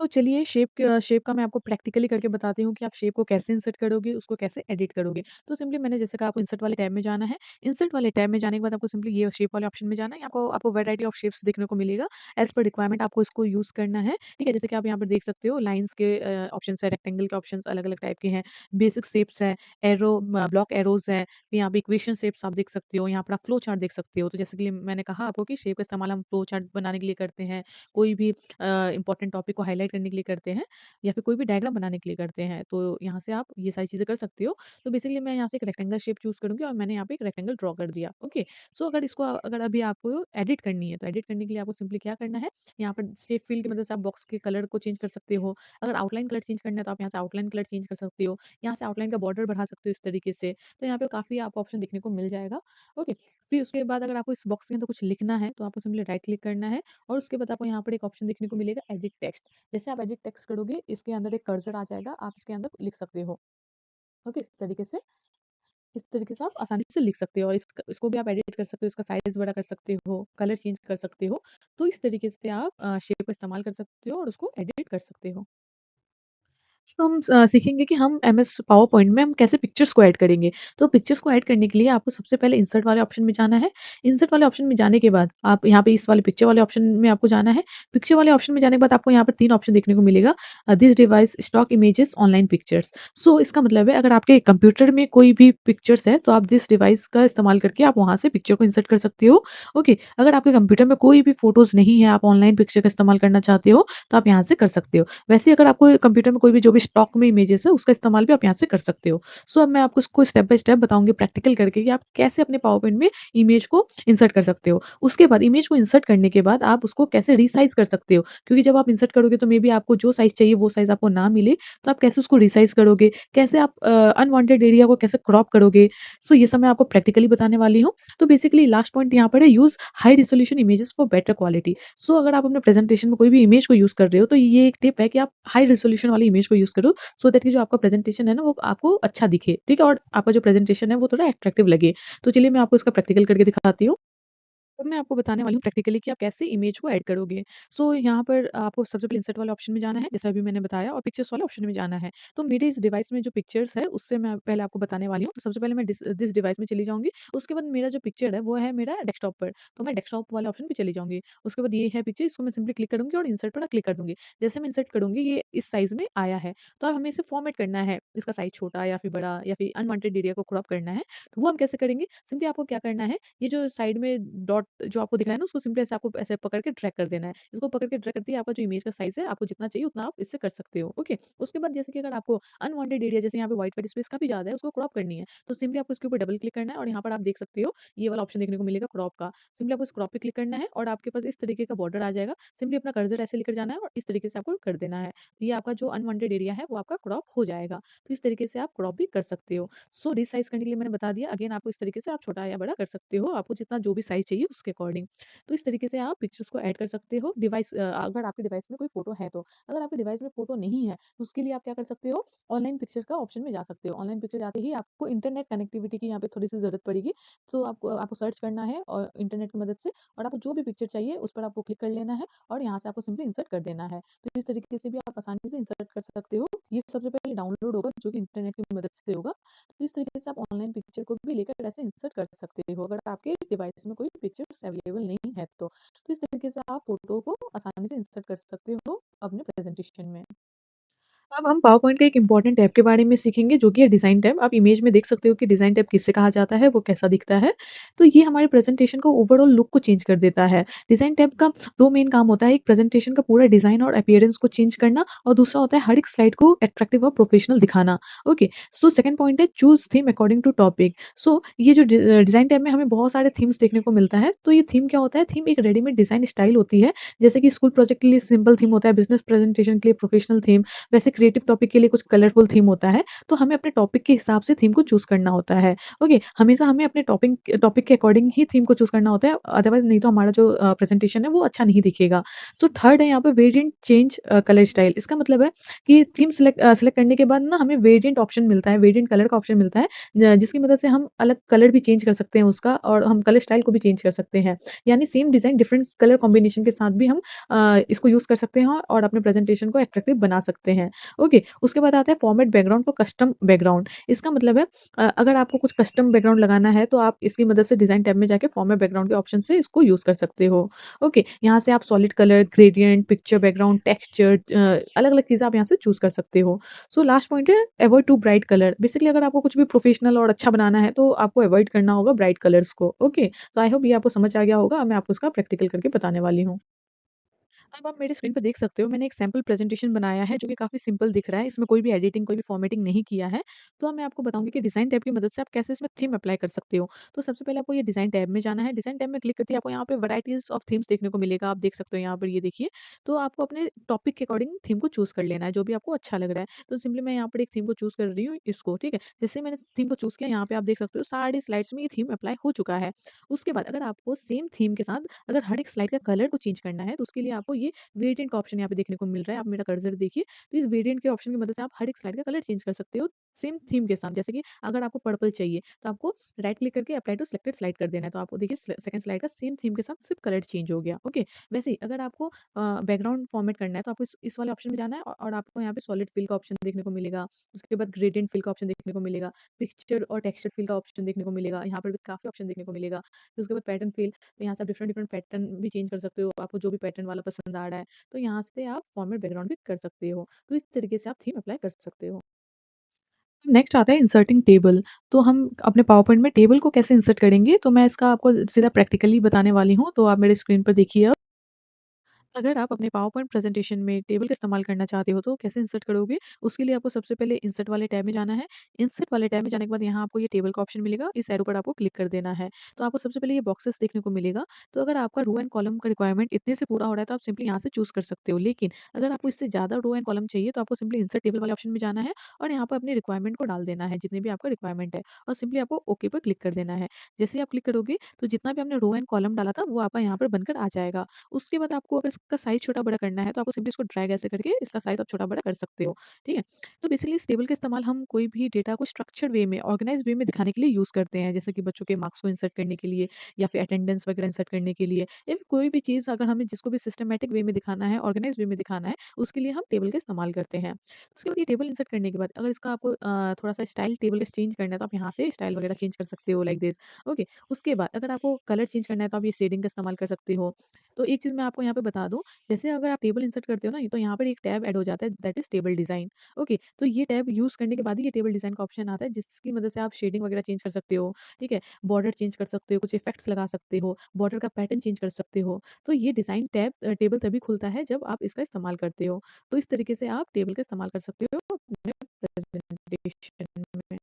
तो चलिए शेप का मैं आपको प्रैक्टिकली करके बताती हूँ कि आप शेप को कैसे इंसर्ट करोगे, उसको कैसे एडिट करोगे। तो सिंपली मैंने जैसे कहा, आपको इंसर्ट वाले टैब में जाना है। इंसर्ट वाले टैब में जाने के बाद आपको सिंपली ये शेप वाले ऑप्शन में जाना है। आपको आपको वैरायटी ऑफ शेप्स देखने को मिलेगा। एज़ पर रिक्वायरमेंट आपको इसको यूज़ करना है, ठीक है? जैसे कि आप यहाँ पर देख सकते हो, लाइन्स के ऑप्शंस है, रेक्टेंगल के ऑप्शंस अलग-अलग टाइप के हैं, बेसिक शेप्स है, ब्लॉक एरोज़ है, फिर यहाँ पे इक्वेशन शेप्स आप देख सकते हो, यहाँ पर आप फ्लो चार्ट देख सकते हो। तो जैसे कि मैंने कहा आपको कि शेप का इस्तेमाल हम फ्लो चार्ट बनाने के लिए करते हैं, कोई भी इंपॉर्टेंट टॉपिक को हाइलाइट करने के लिए करते हैं, या फिर कोई भी डायग्राम बनाने के लिए करते हैं। तो यहाँ से आप ये सारी चीज़ें कर सकते हो। तो बेसिकली मैं यहाँ से एक रेक्टेंगल शेप चूज़ करूँगी और मैंने यहाँ पे एक रेक्टेंगल ड्रॉ कर दिया। ओके, अगर अभी आपको एडिट करनी है, तो एडिट करने के लिए आपको सिंपली क्या करना है, यहाँ पर शेप फिल की मदद से आप बॉक्स के कलर को चेंज कर सकते हो। अगर आउटलाइन कलर चेंज करना है, तो आप यहाँ से आउटलाइन कलर चेंज कर सकते हो। यहाँ से आउटलाइन का बॉर्डर बढ़ा सकते हो इस तरीके से। तो यहाँ पे काफ़ी आपको ऑप्शन देखने को मिल जाएगा। ओके, फिर उसके बाद अगर आपको इस बॉक्स के अंदर कुछ लिखना है, तो आपको सिंपली राइट क्लिक करना है और उसके बाद आपको यहाँ पर एक ऑप्शन देखने को मिलेगा, एडिट टेक्स्ट। जैसे आप एडिट टेक्स्ट करोगे, इसके अंदर एक कर्सर आ जाएगा, आप इसके अंदर लिख सकते हो। ओके, इस तरीके से आप आसानी से लिख सकते हो और इसको भी आप एडिट कर सकते हो, इसका साइज़ बड़ा कर सकते हो, कलर चेंज कर सकते हो। तो इस तरीके से आप शेप का इस्तेमाल कर सकते हो और उसको एडिट कर सकते हो। तो हम सीखेंगे कि हम एमएस पावर पॉइंट में हम कैसे पिक्चर्स को ऐड करेंगे। तो पिक्चर्स को ऐड करने के लिए आपको सबसे पहले इंसर्ट वाले ऑप्शन में जाना है। इंसर्ट वाले ऑप्शन में जाने के बाद आप यहाँ पे इस वाले पिक्चर वाले ऑप्शन में आपको जाना है। पिक्चर वाले ऑप्शन में जाने के बाद आपको यहाँ पर 3 ऑप्शन देखने को मिलेगा। This device stock images online pictures. So इसका मतलब है अगर आपके कंप्यूटर में कोई भी पिक्चर्स है तो आप दिस डिवाइस का इस्तेमाल करके आप वहाँ से पिक्चर को इंसर्ट कर सकते हो। ओके, अगर आपके कंप्यूटर में कोई भी फ़ोटोज़ नहीं है, आप ऑनलाइन पिक्चर का इस्तेमाल करना चाहते हो, तो आप यहाँ से कर सकते हो। वैसे ही अगर आपको कंप्यूटर में कोई भी जो भी स्टॉक में इमेजेस है उसका इस्तेमाल भी आप यहाँ से कर सकते हो। सो अब मैं आपको इसको स्टेप बाय स्टेप बताऊंगी प्रैक्टिकल करके कि आप कैसे अपने पावर पॉइंट में इमेज को इंसर्ट कर सकते हो। उसके बाद इमेज को इंसर्ट करने के बाद आप उसको कैसे रिसाइज कर सकते हो, क्योंकि जब आप इंसर्ट करोगे तो मे बी आपको जो साइज चाहिए वो साइज आपको ना मिले, तो आप कैसे उसको रिसाइज करोगे, कैसे आप अनवांटेड एरिया को कैसे क्रॉप करोगे। सो ये सब मैं आपको प्रैक्टिकली बताने वाली हूँ। तो बेसिकली लास्ट पॉइंट यहाँ पर है, use high resolution images for better quality. So अगर आप अपने प्रेजेंटेशन में कोई भी इमेज को यूज कर रहे हो तो ये एक टिप है कि आप हाई रिजोल्यूशन वाली इमेज को यूज करो, सो दैट कि जो आपका प्रेजेंटेशन है ना वो आपको अच्छा दिखे, ठीक है, और आपका जो प्रेजेंटेशन है वो थोड़ा अट्रैक्टिव लगे। तो चलिए मैं आपको इसका प्रैक्टिकल करके दिखाती हूँ। अब मैं आपको बताने वाली हूँ प्रैक्टिकली कि आप कैसे इमेज को ऐड करोगे। सो यहाँ पर आपको सबसे पहले इंसर्ट वाले ऑप्शन में जाना है, जैसा अभी मैंने बताया, और पिक्चर्स वाले ऑप्शन में जाना है। तो मेरे इस डिवाइस में जो पिक्चर्स है, उससे मैं पहले आपको बताने वाली हूँ। तो सबसे पहले मैं दिस डिवाइस में चली जाऊँगी। उसके बाद मेरा जो पिक्चर है, वो है मेरा डेस्कटॉप पर। तो मैं डेस्कटॉप वाले ऑप्शन पे चली जाऊँगी। उसके बाद ये है पिक्चर, इसको मैं सिंपली क्लिक करूँगी और इंसर्ट पर क्लिक कर दूँगी। जैसे मैं इंसर्ट करूँगी, ये इस साइज़ में आया है। तो अब हमें इसे फॉर्मेट करना है, इसका साइज़ छोटा या फिर बड़ा या फिर अनवांटेड एरिया को क्रॉप करना है। तो वो हम कैसे करेंगे? सिंपली आपको क्या करना है, ये जो साइड में डॉट जो आपको दिख रहा है ना, उसको सिंपली ऐसे आपको ऐसे पकड़ के ड्रैग कर देना है। इसको पकड़ के ड्रैग करते ही आपका जो इमेज का साइज़ है, आपको जितना चाहिए उतना आप इससे कर सकते हो, ओके? उसके बाद जैसे कि अगर आपको अनवांटेड एरिया जैसे यहाँ पे व्हाइट स्पेस काफ़ी ज़्यादा है, उसको क्रॉप करनी है, तो सिंपली आपको इसके ऊपर डबल क्लिक करना है और यहाँ पर आप देख सकते हो, ये वाला ऑप्शन देखने को मिलेगा क्रॉप का। सिंपली आपको इस क्रॉप पे क्लिक करना है और आपके पास इस तरीके का बॉर्डर आ जाएगा। सिंपली अपना कर्सर ऐसे लेकर जाना है और इस तरीके से आपको कर देना है। तो ये आपका जो अनवांटेड एरिया है, वो आपका क्रॉप हो जाएगा। तो इस तरीके से आप क्रॉप भी कर सकते हो। सो रिसाइज़ करने के लिए मैंने बता दिया, अगेन आपको इस तरीके से आप छोटा या बड़ा कर सकते हो, आपको जितना जो भी साइज़ चाहिए उसके अकॉर्डिंग। तो इस तरीके से आप पिक्चर्स को ऐड कर सकते हो अगर आपके डिवाइस में कोई फ़ोटो है तो। अगर आपके डिवाइस में फ़ोटो नहीं है, तो उसके लिए आप क्या कर सकते हो, ऑनलाइन पिक्चर का ऑप्शन में जा सकते हो। ऑनलाइन पिक्चर जाते ही आपको इंटरनेट कनेक्टिविटी की यहाँ पे थोड़ी-सी ज़रूरत पड़ेगी। तो आपको आपको सर्च करना है और इंटरनेट की मदद से, और आपको जो भी पिक्चर चाहिए उस पर आपको क्लिक कर लेना है और यहाँ से आपको सिंपली इंसर्ट कर देना है। तो इस तरीके से भी आप आसानी से इंसर्ट कर सकते हो। ये सबसे पहले डाउनलोड होगा जो कि इंटरनेट की मदद से होगा। तो इस तरीके से आप ऑनलाइन पिक्चर को भी लेकर ऐसे इंसर्ट कर सकते हो, अगर आपके डिवाइस में कोई पिक्चर्स अवेलेबल नहीं है तो। तो इस तरीके से आप फ़ोटो को आसानी से इंसर्ट कर सकते हो अपने प्रेज़ेंटेशन में। अब हम पावर पॉइंट के एक इम्पोर्टेंट टैब के बारे में सीखेंगे जो कि है डिज़ाइन टैब। आप इमेज में देख सकते हो कि डिज़ाइन टैब किससे कहा जाता है, वो कैसा दिखता है। तो ये हमारे प्रेज़ेंटेशन को ओवरऑल लुक को चेंज कर देता है। डिज़ाइन टैब का 2 मेन काम होता है, एक प्रेज़ेंटेशन का पूरा डिज़ाइन और अपीयरेंस को चेंज करना, और दूसरा होता है हर एक स्लाइड को अट्रैक्टिव और प्रोफेशनल दिखाना। ओके, सो सेकंड पॉइंट है choose theme according to topic. So ये जो डिज़ाइन टैब में हमें बहुत सारे थीम्स देखने को मिलता है। तो ये थीम क्या होता है? थीम एक रेडीमेड डिज़ाइन स्टाइल होती है। जैसे कि स्कूल प्रोजेक्ट के लिए सिंपल थीम होता है, बिज़नेस प्रेज़ेंटेशन के लिए प्रोफेशनल थीम, वैसे क्रिएटिव टॉपिक के लिए कुछ कलरफुल थीम होता है। तो हमें अपने टॉपिक के हिसाब से थीम को चूज़ करना होता है। ओके, हमेशा हमें अपने टॉपिक टॉपिक के अकॉर्डिंग ही थीम को चूज़ करना होता है, अदरवाइज़ नहीं तो हमारा जो प्रेज़ेंटेशन है वो अच्छा नहीं दिखेगा। सो थर्ड है यहाँ पे वेरिएंट चेंज कलर स्टाइल। इसका मतलब है कि थीम सेलेक्ट करने के बाद ना हमें वेरिएंट ऑप्शन मिलता है, वेरिएंट कलर का ऑप्शन मिलता है, जिसकी मदद से हम अलग कलर भी चेंज कर सकते हैं उसका, और हम कलर स्टाइल को भी चेंज कर सकते हैं। यानी same design different colour combination के साथ भी हम इसको यूज़ कर सकते हैं और अपने प्रेज़ेंटेशन को अट्रैक्टिव बना सकते हैं। ओके, उसके बाद आता है format background for custom background. इसका मतलब है अगर आपको कुछ कस्टम बैकग्राउंड लगाना है तो आप इसकी मदद से डिज़ाइन टैब में जाके फॉर्मेट बैकग्राउंड के ऑप्शन से इसको यूज़ कर सकते हो। ओके, यहाँ से आप solid colour, gradient, picture background, texture, अलग-अलग चीज़ें आप यहाँ से चूज़ कर सकते हो। सो लास्ट पॉइंट है avoid too bright colour. Basically अगर आपको कुछ भी प्रोफेशनल और अच्छा बनाना है तो आपको अवॉइड करना होगा ब्राइट कलर्स को। ओके, तो आई होप ये आपको समझ आ गया होगा। अब मैं आपको इसका प्रैक्टिकल करके बताने वाली हूँ। अब आप मेरी स्क्रीन पे देख सकते हो, मैंने एक सैंपल प्रेज़ेंटेशन बनाया है जो कि काफ़ी सिंपल दिख रहा है। इसमें कोई भी एडिटिंग, कोई भी फ़ॉर्मेटिंग नहीं किया है। तो अब मैं आपको बताऊँगी कि डिज़ाइन टैब की मदद से आप कैसे इसमें थीम अप्लाई कर सकते हो। तो सबसे पहले आपको ये डिज़ाइन टैब में जाना है। डिज़ाइन टैब में क्लिक करते ही आपको यहाँ पे वैराइटीज़ ऑफ थीम्स देखने को मिलेगा। आप देख सकते हो यहाँ पर, ये देखिए। तो आपको अपने टॉपिक के अकॉर्डिंग थीम को चूज़ कर लेना है, जो भी आपको अच्छा लग रहा है। तो सिंपली मैं यहाँ पर एक थीम को चूज़ कर रही हूँ, इसको, ठीक है। जैसे ही मैंने थीम को चूज़ किया, यहाँ पे आप देख सकते हो सारी स्लाइड्स में ये थीम अप्लाई हो चुका है। उसके बाद अगर आपको सेम थीम के साथ अगर हर एक स्लाइड का कलर को चेंज करना है, तो उसके लिए आपको ये वेरिएंट का ऑप्शन यहाँ पे देखने को मिल रहा है। आप मेरा कर्सर देखिए, तो इस वेरिएंट के ऑप्शन की मदद से आप हर एक स्लाइड का कलर चेंज कर सकते हो। सेम थीम के साथ। जैसे कि अगर आपको पर्पल चाहिए, तो आपको राइट क्लिक करके अप्लाई टू सिलेक्टेड स्लाइड कर देना है। तो आपको देखिए सेकंड स्लाइड का सेम थीम के साथ सिर्फ कलर चेंज हो गया। ओके, वैसे ही अगर आपको बैकग्राउंड फॉर्मेट करना है, तो आपको इस वाले ऑप्शन में जाना है और आपको यहाँ पे सॉलिड फिल का ऑप्शन देखने को मिलेगा। उसके बाद ग्रेडियंट फिल का ऑप्शन देखने को मिलेगा, पिक्चर और टेक्सचर फिल का ऑप्शन देखने को मिलेगा। यहाँ पर भी काफ़ी ऑप्शन देखने को मिलेगा। फिर उसके बाद पैटर्न फिल, तो यहाँ से आप डिफरेंट डिफरेंट पैटर्न भी चेंज कर सकते हो। आपको जो भी पैटर्न वाला पसंद आ रहा है, तो यहाँ से आप फॉर्मेट बैकग्राउंड भी कर सकते हो। तो इस तरीके से आप थीम अप्लाई कर सकते हो। नेक्स्ट आता है इंसर्टिंग टेबल। तो हम अपने पावर पॉइंट में टेबल को कैसे इंसर्ट करेंगे, तो मैं इसका आपको सीधा प्रैक्टिकली बताने वाली हूँ। तो आप मेरे स्क्रीन पर देखिए अब। अगर आप अपने पावर पॉइंट प्रेजेंटेशन में टेबल का इस्तेमाल करना चाहते हो, तो कैसे इंसर्ट करोगे? उसके लिए आपको सबसे पहले इंसर्ट वाले टैब में जाना है। इंसर्ट वाले टैब में जाने के बाद यहाँ आपको ये टेबल का ऑप्शन मिलेगा, इस एरो पर आपको क्लिक कर देना है। तो आपको सबसे पहले ये बॉक्सेस देखने को मिलेगा। तो अगर आपका रो एंड कॉलम का रिक्वायरमेंट इतने से पूरा हो रहा है, तो आप सिंपली यहाँ से चूज़ कर सकते हो। लेकिन अगर आपको इससे ज़्यादा रो एंड कॉलम चाहिए, तो आपको सिंपली इंसर्ट टेबल वाले ऑप्शन में जाना है और यहाँ पर अपनी रिक्वायरमेंट को डाल देना है, जितने भी आपका रिक्वायरमेंट है, और सिंपली आपको ओके पर क्लिक कर देना है। जैसे ही आप क्लिक करोगे, तो जितना भी आपने रो एंड कॉलम डाला था, वो आपका यहाँ पर बनकर आ जाएगा। उसके बाद आपको अगर इसका साइज़ छोटा-बड़ा करना है, तो आपको सिंपली इसको ड्रैग ऐसे करके इसका साइज़ आप छोटा-बड़ा कर सकते हो, ठीक है? तो बेसिकली इस टेबल का इस्तेमाल हम कोई भी डेटा को स्ट्रक्चर्ड वे में, ऑर्गेनाइज़्ड वे में दिखाने के लिए यूज़ करते हैं, जैसे कि बच्चों के मार्क्स को इंसर्ट करने के लिए या फिर अटेंडेंस वगैरह इंसर्ट करने के लिए, या फिर कोई भी चीज़ अगर हमें जिसको भी सिस्टमैटिक वे में दिखाना है, ऑर्गेनाइज़्ड वे में दिखाना है, उसके लिए हम टेबल का इस्तेमाल करते हैं। उसके बाद ये टेबल इंसर्ट करने के बाद अगर इसका आपको थोड़ा-सा स्टाइल टेबल का चेंज करना है, तो आप यहाँ से स्टाइल वगैरह चेंज कर सकते हो लाइक दिस, ओके। उसके बाद अगर आपको कलर चेंज करना है, तो आप ये शेडिंग का इस्तेमाल कर सकते हो। तो एक चीज़ मैं आपको यहाँ पे बता दूँ, जैसे अगर आप टेबल इंसर्ट करते हो ना, तो यहाँ पर एक टैब ऐड हो जाता है, that is table design. Okay, तो ये टैब यूज़ करने के बाद ही ये टेबल डिज़ाइन का ऑप्शन आता है, जिसकी मदद से आप शेडिंग वगैरह चेंज कर सकते हो, ठीक है? बॉर्डर चेंज कर सकते हो, कुछ इफ़ेक्ट्स लगा सकते हो, बॉर्डर का पैटर्न चेंज कर सकते हो। तो ये डिज़ाइन टैब टेबल तभी खुलता है जब आप इसका इस्तेमाल करते हो। तो इस तरीके से आप टेबल का इस्तेमाल कर सकते हो अपने प्रेज़ेंटेशन में।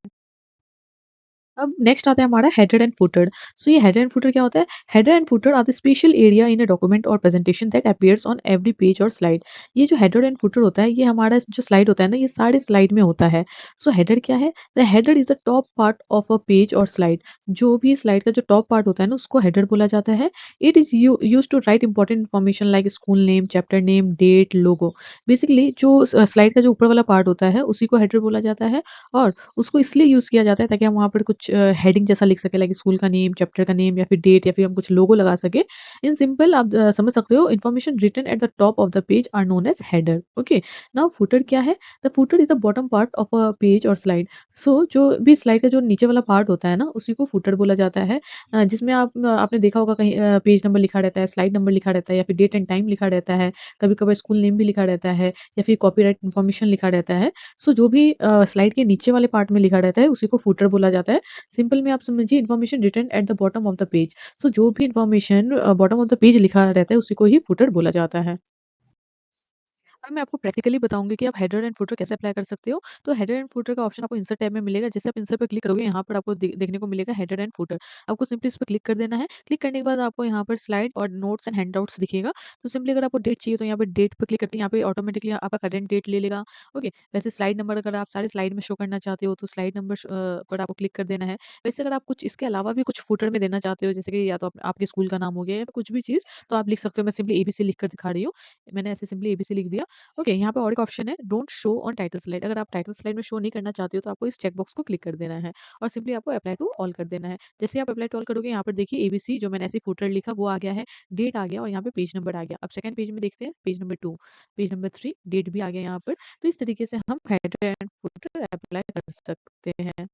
अब नेक्स्ट आता है हमारा हेडर एंड फुटर। सो ये हेडर एंड फुटर क्या होता है? Header and footer are the special area in a document और presentation that appears on every page और स्लाइड। ये जो हेडर एंड फुटर होता है, ये हमारा जो स्लाइड होता है ना, ये सारे स्लाइड में होता है। सो हेडर क्या है? The header is the top part of a page और स्लाइड। जो भी स्लाइड का जो टॉप पार्ट होता है ना, उसको हेडर बोला जाता है। It is use to write important information like school name, chapter name, date, logo. Basically जो स्लाइड का जो ऊपर वाला पार्ट होता है, उसी को हेडर बोला जाता है। और उसको इसलिए यूज़ किया जाता है ताकि हम वहाँ पर कुछ हेडिंग जैसा लिख सकें, लाइक स्कूल का नेम, चैप्टर का नेम या फिर डेट, या फिर हम कुछ लोगो लगा सकें। इन सिंपल आप समझ सकते हो, information written at the top of the page are known as header. Okay, now footer क्या है? The footer is the bottom part of a page और स्लाइड। सो जो भी स्लाइड का जो नीचे वाला पार्ट होता है ना, उसी को फुटर बोला जाता है। जिसमें आपने देखा होगा कहीं पेज नंबर लिखा रहता है, स्लाइड नंबर लिखा रहता है, या फिर डेट एंड टाइम लिखा रहता है। कभी कभार स्कूल नेम भी लिखा रहता है, या फिर कॉपीराइट इन्फॉर्मेशन लिखा रहता है। सो जो भी स्लाइड के नीचे वाले पार्ट में लिखा रहता है, उसी को फुटर बोला जाता है। सिंपल में आप समझिए, information written at the bottom of the page. So जो भी information bottom of the page लिखा रहता है, उसी को ही फुटर बोला जाता है। अब मैं आपको प्रैक्टिकली बताऊँगी कि आप हेडर एंड फुटर कैसे अप्लाई कर सकते हो। तो हेडर एंड फुटर का ऑप्शन आपको इंसर्ट टैब में मिलेगा। जैसे आप इंसर्ट पे क्लिक करोगे, यहाँ पर आपको देखने को मिलेगा हेडर एंड फुटर। आपको सिंपली इस पे क्लिक कर देना है। क्लिक करने के बाद आपको यहाँ पर स्लाइड और नोट्स एंड हैंडआउट्स दिखेगा। तो सिंपली अगर आपको डेट चाहिए, तो यहाँ पे डेट पे क्लिक करके यहाँ पे ऑटोमेटिकली आपका करंट डेट ले लेगा। ओके, वैसे स्लाइड नंबर अगर आप सारे स्लाइड में शो करना चाहते हो, तो स्लाइड नंबर पर आपको क्लिक कर देना है। वैसे अगर आप कुछ इसके अलावा भी कुछ फुटर में देना चाहते हो, जैसे कि या तो आपके स्कूल का नाम हो गया या फिर कुछ भी चीज़, तो आप लिख सकते हो। मैं सिंपली एबीसी लिख कर दिखा रही हूँ। मैंने ऐसे सिंपली एबीसी लिख दिया। ओके, यहाँ पे और एक ऑप्शन है, don't show on title slide. अगर आप टाइटल स्लाइड में शो नहीं करना चाहते हो, तो आपको इस चेक बॉक्स को क्लिक कर देना है और सिंपली आपको अप्लाई टू ऑल कर देना है। जैसे आप अप्लाई टू ऑल करोगे, यहाँ पर देखिए एबीसी जो मैंने ऐसे फुटर लिखा वो आ गया है, डेट आ गया और यहाँ पे पेज नंबर आ गया। अब सेकंड पेज में देखते हैं, page number 2, page number 3, date भी आ गया यहाँ पर। तो इस तरीके से हम हेडर एंड फुटर अप्लाई कर सकते हैं।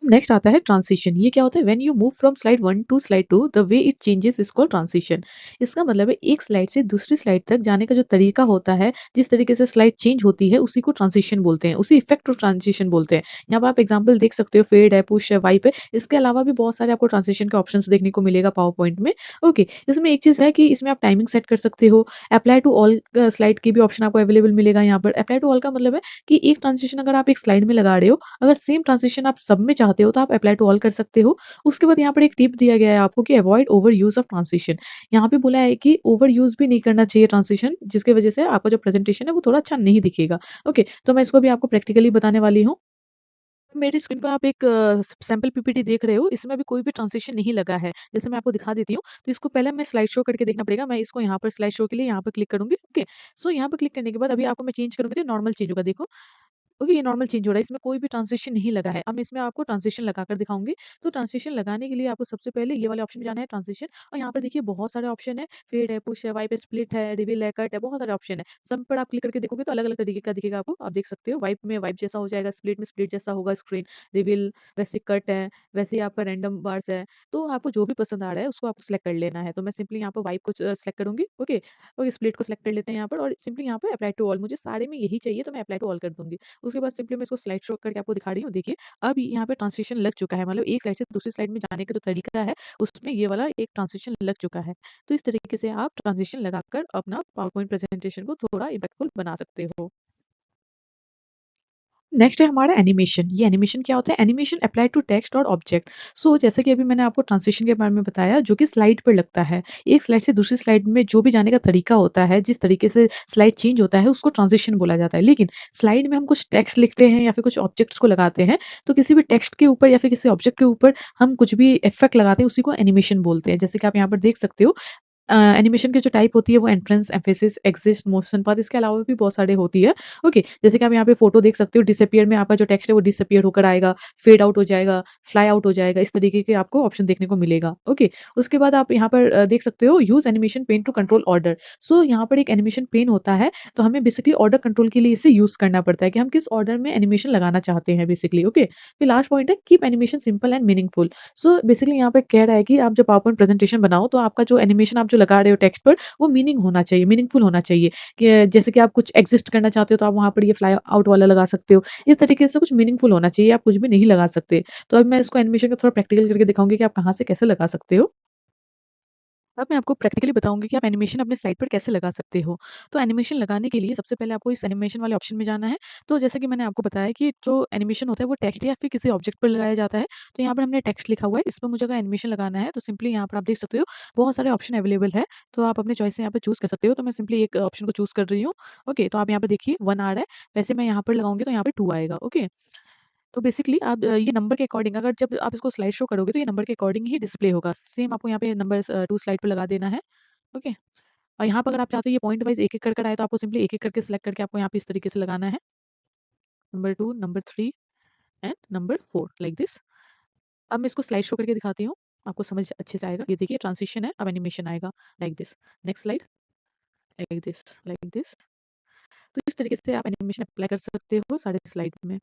नेक्स्ट आता है ट्रांजिशन। ये क्या होता है? When you move from slide 1 to slide 2, the way it changes is called transition. इसका मतलब है एक स्लाइड से दूसरी स्लाइड तक जाने का जो तरीका होता है, जिस तरीके से स्लाइड चेंज होती है, उसी को ट्रांजिशन बोलते हैं, उसी इफेक्ट को ट्रांजिशन बोलते हैं। यहाँ पर आप एग्जांपल देख सकते हो, फेड है, पुश है, वाइप है। इसके अलावा भी बहुत सारे आपको ट्रांजिशन के ऑप्शंस देखने को मिलेगा पावर पॉइंट में। ओके, इसमें एक चीज़ है कि इसमें आप टाइमिंग सेट कर सकते हो। अप्लाई टू ऑल स्लाइड की भी ऑप्शन आपको अवेलेबल मिलेगा यहाँ पर। अप्लाई टू ऑल का मतलब है कि एक ट्रांजिशन अगर आप एक स्लाइड में लगा रहे हो, अगर सेम ट्रांजिशन आप सब में चाहते हो, तो आप अप्लाई टू ऑल कर सकते हो। उसके बाद यहाँ पर एक टिप दिया गया है आपको कि avoid over use of transition. यहाँ पे बोला है कि ओवर यूज भी नहीं करना चाहिए ट्रांजिशन, जिसकी वजह से आपका जो प्रेजेंटेशन है वो थोड़ा अच्छा नहीं दिखेगा। ओके, तो मैं इसको भी आपको प्रैक्टिकली बताने वाली हूँ। मेरी स्क्रीन पर आप एक सैंपल पीपीटी देख रहे हो, इसमें अभी कोई भी ट्रांजिशन नहीं लगा है। जैसे मैं आपको दिखा देती हूँ, तो इसको पहले मैं स्लाइड शो करके देखना पड़ेगा। मैं इसको यहाँ पर स्लाइड शो के लिए यहाँ पर क्लिक करूँगी। ओके, सो यहाँ पर क्लिक करने के बाद अभी आपको मैं चेंज करूँगी, तो नॉर्मल चेंज होगा, देखो। ओके, ये नॉर्मल चेंज हो रहा है, इसमें कोई भी ट्रांज़िशन नहीं लगा है। अब मैं इसमें आपको ट्रांज़िशन लगाकर दिखाऊँगी। तो ट्रांज़िशन लगाने के लिए आपको सबसे पहले ये वाले ऑप्शन में जाना है, ट्रांज़िशन, और यहाँ पर देखिए बहुत सारे ऑप्शन हैं, फेड है, पुश है, वाइप है, स्प्लिट है, रिवील है, कट है, बहुत सारे ऑप्शन हैं। सब पर आप क्लिक करके देखोगे तो अलग-अलग तरीके का दिखेगा आपको। आप देख सकते हो, वाइप में वाइप जैसा हो जाएगा, स्प्लिट में स्प्लिट जैसा होगा स्क्रीन, रिवील वैसे कट है, वैसे ही आपका रैंडम बार्स है। तो आपको जो भी पसंद आ रहा है उसको आपको सेलेक्ट कर लेना है। तो मैं सिंपली यहाँ पर वाइप को सेलेक्ट करूँगी, ओके, और स्प्लिट को सेलेक्ट कर लेते हैं यहाँ पर, और सिंपली यहाँ पे अप्लाई टू ऑल, मुझे सारे में यही चाहिए तो मैं अप्लाई टू ऑल कर दूँगी। उसके बाद सिंपली मैं इसको स्लाइड शो करके आपको दिखा रही हूँ। देखिए, अब यहाँ पे ट्रांजिशन लग चुका है, मतलब एक स्लाइड से दूसरी स्लाइड में जाने का जो तरीका है, उसमें ये वाला एक ट्रांजिशन लग चुका है। तो इस तरीके से आप ट्रांजिशन लगाकर अपना पावर पॉइंट प्रेजेंटेशन को थोड़ा इम्पैक्टफुल बना सकते हो। नेक्स्ट है हमारा एनिमेशन। ये एनिमेशन क्या होता है? एनिमेशन अप्लाई टू टेक्स्ट और ऑब्जेक्ट। सो जैसे कि अभी मैंने आपको ट्रांजिशन के बारे में बताया, जो कि स्लाइड पर लगता है। एक स्लाइड से दूसरी स्लाइड में जो भी जाने का तरीका होता है, जिस तरीके से स्लाइड चेंज होता है, उसको ट्रांजिशन बोला जाता है। लेकिन स्लाइड में हम कुछ टेक्स्ट लिखते हैं या फिर कुछ ऑब्जेक्ट्स को लगाते हैं, तो किसी भी टेक्स्ट के ऊपर या फिर किसी ऑब्जेक्ट के ऊपर हम कुछ भी इफेक्ट लगाते हैं, उसी को एनिमेशन बोलते हैं। जैसे कि आप यहाँ पर देख सकते हो, एनिमेशन की जो टाइप होती है वो entrance, emphasis, exist, motion path, इसके अलावा भी बहुत सारे होती है। ओके, जैसे कि आप यहाँ पे फोटो देख सकते हो, डिसअपियर में आपका जो टेक्स्ट है वो डिसअपियर होकर आएगा, फेड आउट हो जाएगा, फ्लाई आउट हो जाएगा, इस तरीके के आपको ऑप्शन देखने को मिलेगा। ओके, उसके बाद आप यहाँ पर देख सकते हो, use animation pane to control order. So यहाँ पर एक एनिमेशन पेन होता है, तो हमें बेसिकली ऑर्डर कंट्रोल के लिए इसे यूज करना पड़ता है कि हम किस ऑर्डर में एनिमेशन लगाना चाहते हैं बेसिकली। ओके, फिर लास्ट पॉइंट है, keep animation simple and meaningful. So basically यहाँ पे कह रहा है कि आप जब पावरपॉइंट प्रेजेंटेशन बनाओ, तो आपका जो एनिमेशन आप जो लगा रहे हो टेक्स्ट पर, वो मीनिंग होना चाहिए, मीनिंगफुल होना चाहिए। कि जैसे कि आप कुछ एग्जिस्ट करना चाहते हो तो आप वहाँ पर ये फ्लाई आउट वाला लगा सकते हो। इस तरीके से कुछ मीनिंगफुल होना चाहिए, आप कुछ भी नहीं लगा सकते। तो अब मैं इसको एनिमेशन को थोड़ा प्रैक्टिकल करके दिखाऊंगी कि आप कहाँ से कैसे लगा सकते हो। अब मैं आपको प्रैक्टिकली बताऊँगी कि आप एनिमेशन अपने साइट पर कैसे लगा सकते हो। तो एनिमेशन लगाने के लिए सबसे पहले आपको इस एनिमेशन वाले ऑप्शन में जाना है। तो जैसे कि मैंने आपको बताया कि जो एनिमेशन होता है वो टेक्स्ट या फिर किसी ऑब्जेक्ट पर लगाया जाता है। तो यहाँ पर हमने टेक्स्ट लिखा हुआ है, इस पर मुझे अगर एनिमेशन लगाना है तो सिंपली यहाँ पर आप देख सकते हो बहुत सारे ऑप्शन अवेलेबल है। तो आप अपने चॉइस से यहाँ पे चूज़ कर सकते हो। तो मैं सिंपली एक ऑप्शन को चूज़ कर रही हूँ। ओके, तो आप यहाँ पे देखिए 1 आ रहा है, वैसे मैं यहाँ पर लगाऊँगी तो यहाँ पे 2 आएगा। ओके। तो बेसिकली आप ये नंबर के अकॉर्डिंग, अगर जब आप इसको स्लाइड शो करोगे तो ये नंबर के अकॉर्डिंग ही डिस्प्ले होगा। सेम आपको यहाँ पे नंबर्स 2 स्लाइड पे लगा देना है। ओके। और यहाँ पर अगर आप चाहते हो ये पॉइंट वाइज़ एक-एक कर आए, तो आपको सिंपली एक-एक करके सिलेक्ट करके आपको यहाँ पे इस तरीके से लगाना है। Number 2, number 3 and number 4 like this. अब मैं इसको स्लाइड शो करके दिखाती हूँ, आपको समझ अच्छे से आएगा। ये देखिए ट्रांजिशन है, अब एनिमेशन आएगा like this. Next slide, like this, like this. तो इस तरीके से आप एनिमेशन अप्लाई कर सकते हो सारे स्लाइड में।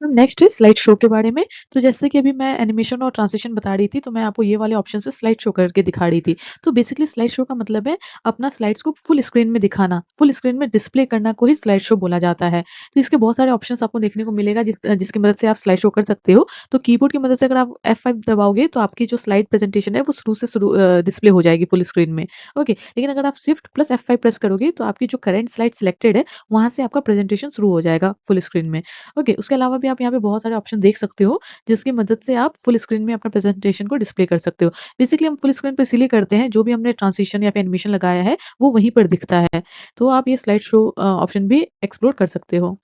अब नेक्स्ट है स्लाइड शो के बारे में। तो जैसे कि अभी मैं एनिमेशन और ट्रांजिशन बता रही थी, तो मैं आपको ये वाले ऑप्शन से स्लाइड शो करके दिखा रही थी। तो बेसिकली स्लाइड शो का मतलब है अपना स्लाइड्स को फुल स्क्रीन में दिखाना, फुल स्क्रीन में डिस्प्ले करना को ही स्लाइड शो बोला जाता है। तो इसके बहुत सारे ऑप्शंस आपको देखने को मिलेगा जिसकी मदद से आप स्लाइड शो कर सकते हो। तो कीबोर्ड की मदद से अगर आप F5 दबाओगे तो आपकी जो स्लाइड प्रेजेंटेशन है वो शुरू से शुरू डिस्प्ले हो जाएगी फुल स्क्रीन में। ओके, लेकिन अगर आप शिफ्ट प्लस F5 प्रेस करोगे तो आपकी जो करंट स्लाइड सिलेक्टेड है, वहाँ से आपका प्रेजेंटेशन शुरू हो जाएगा फुल स्क्रीन में। ओके, उसके अलावा भी आप यहाँ पे बहुत सारे ऑप्शन देख सकते हो, जिसकी मदद से आप फुल स्क्रीन में अपना प्रेजेंटेशन को डिस्प्ले कर सकते हो। बेसिकली हम फुल स्क्रीन पे इसीलिए करते हैं, जो भी हमने ट्रांजिशन या फिर एनिमेशन लगाया है, वो वहीं पर दिखता है। तो आप ये स्लाइड शो ऑप्शन भी एक्सप्लोर कर सकते हो।